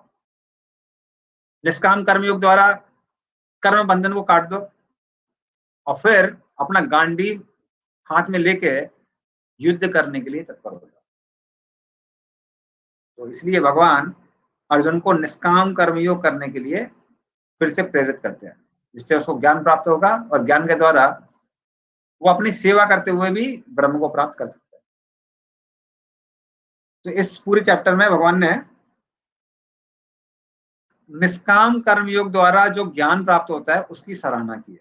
निष्काम कर्मयोग द्वारा कर्म बंधन को काट दो, और फिर अपना गांडीव हाथ में लेके युद्ध करने के लिए तत्पर हो जाओ। तो इसलिए भगवान अर्जुन को निष्काम कर्मयोग करने के लिए फिर से प्रेरित करते हैं, जिससे उसको ज्ञान प्राप्त होगा, और ज्ञान के द्वारा वो अपनी सेवा करते हुए भी ब्रह्म को प्राप्त कर सकता है। तो इस पूरे चैप्टर में भगवान ने निष्काम कर्मयोग द्वारा जो ज्ञान प्राप्त होता है उसकी सराहना की है,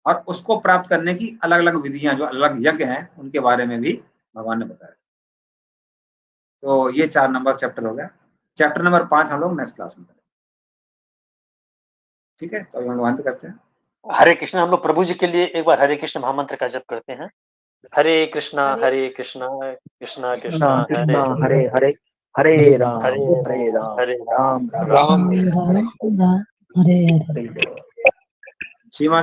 और उसको प्राप्त करने की अलग अलग विधियां, जो अलग यज्ञ हैं, उनके बारे में भी भगवान ने बताया। तो ये 4 नंबर चैप्टर हो गया। चैप्टर नंबर 5 हम लोग नेक्स्ट क्लास में करेंगे। ठीक है, तो हम लोग करते हैं। हरे कृष्ण। हम लोग प्रभु जी के लिए एक बार हरे कृष्ण महामंत्र का जप करते हैं। हरे कृष्णा कृष्णा कृष्णा हरे हरे हरे, हरे राम हरे राम राम राम हरे हरे। श्रीमान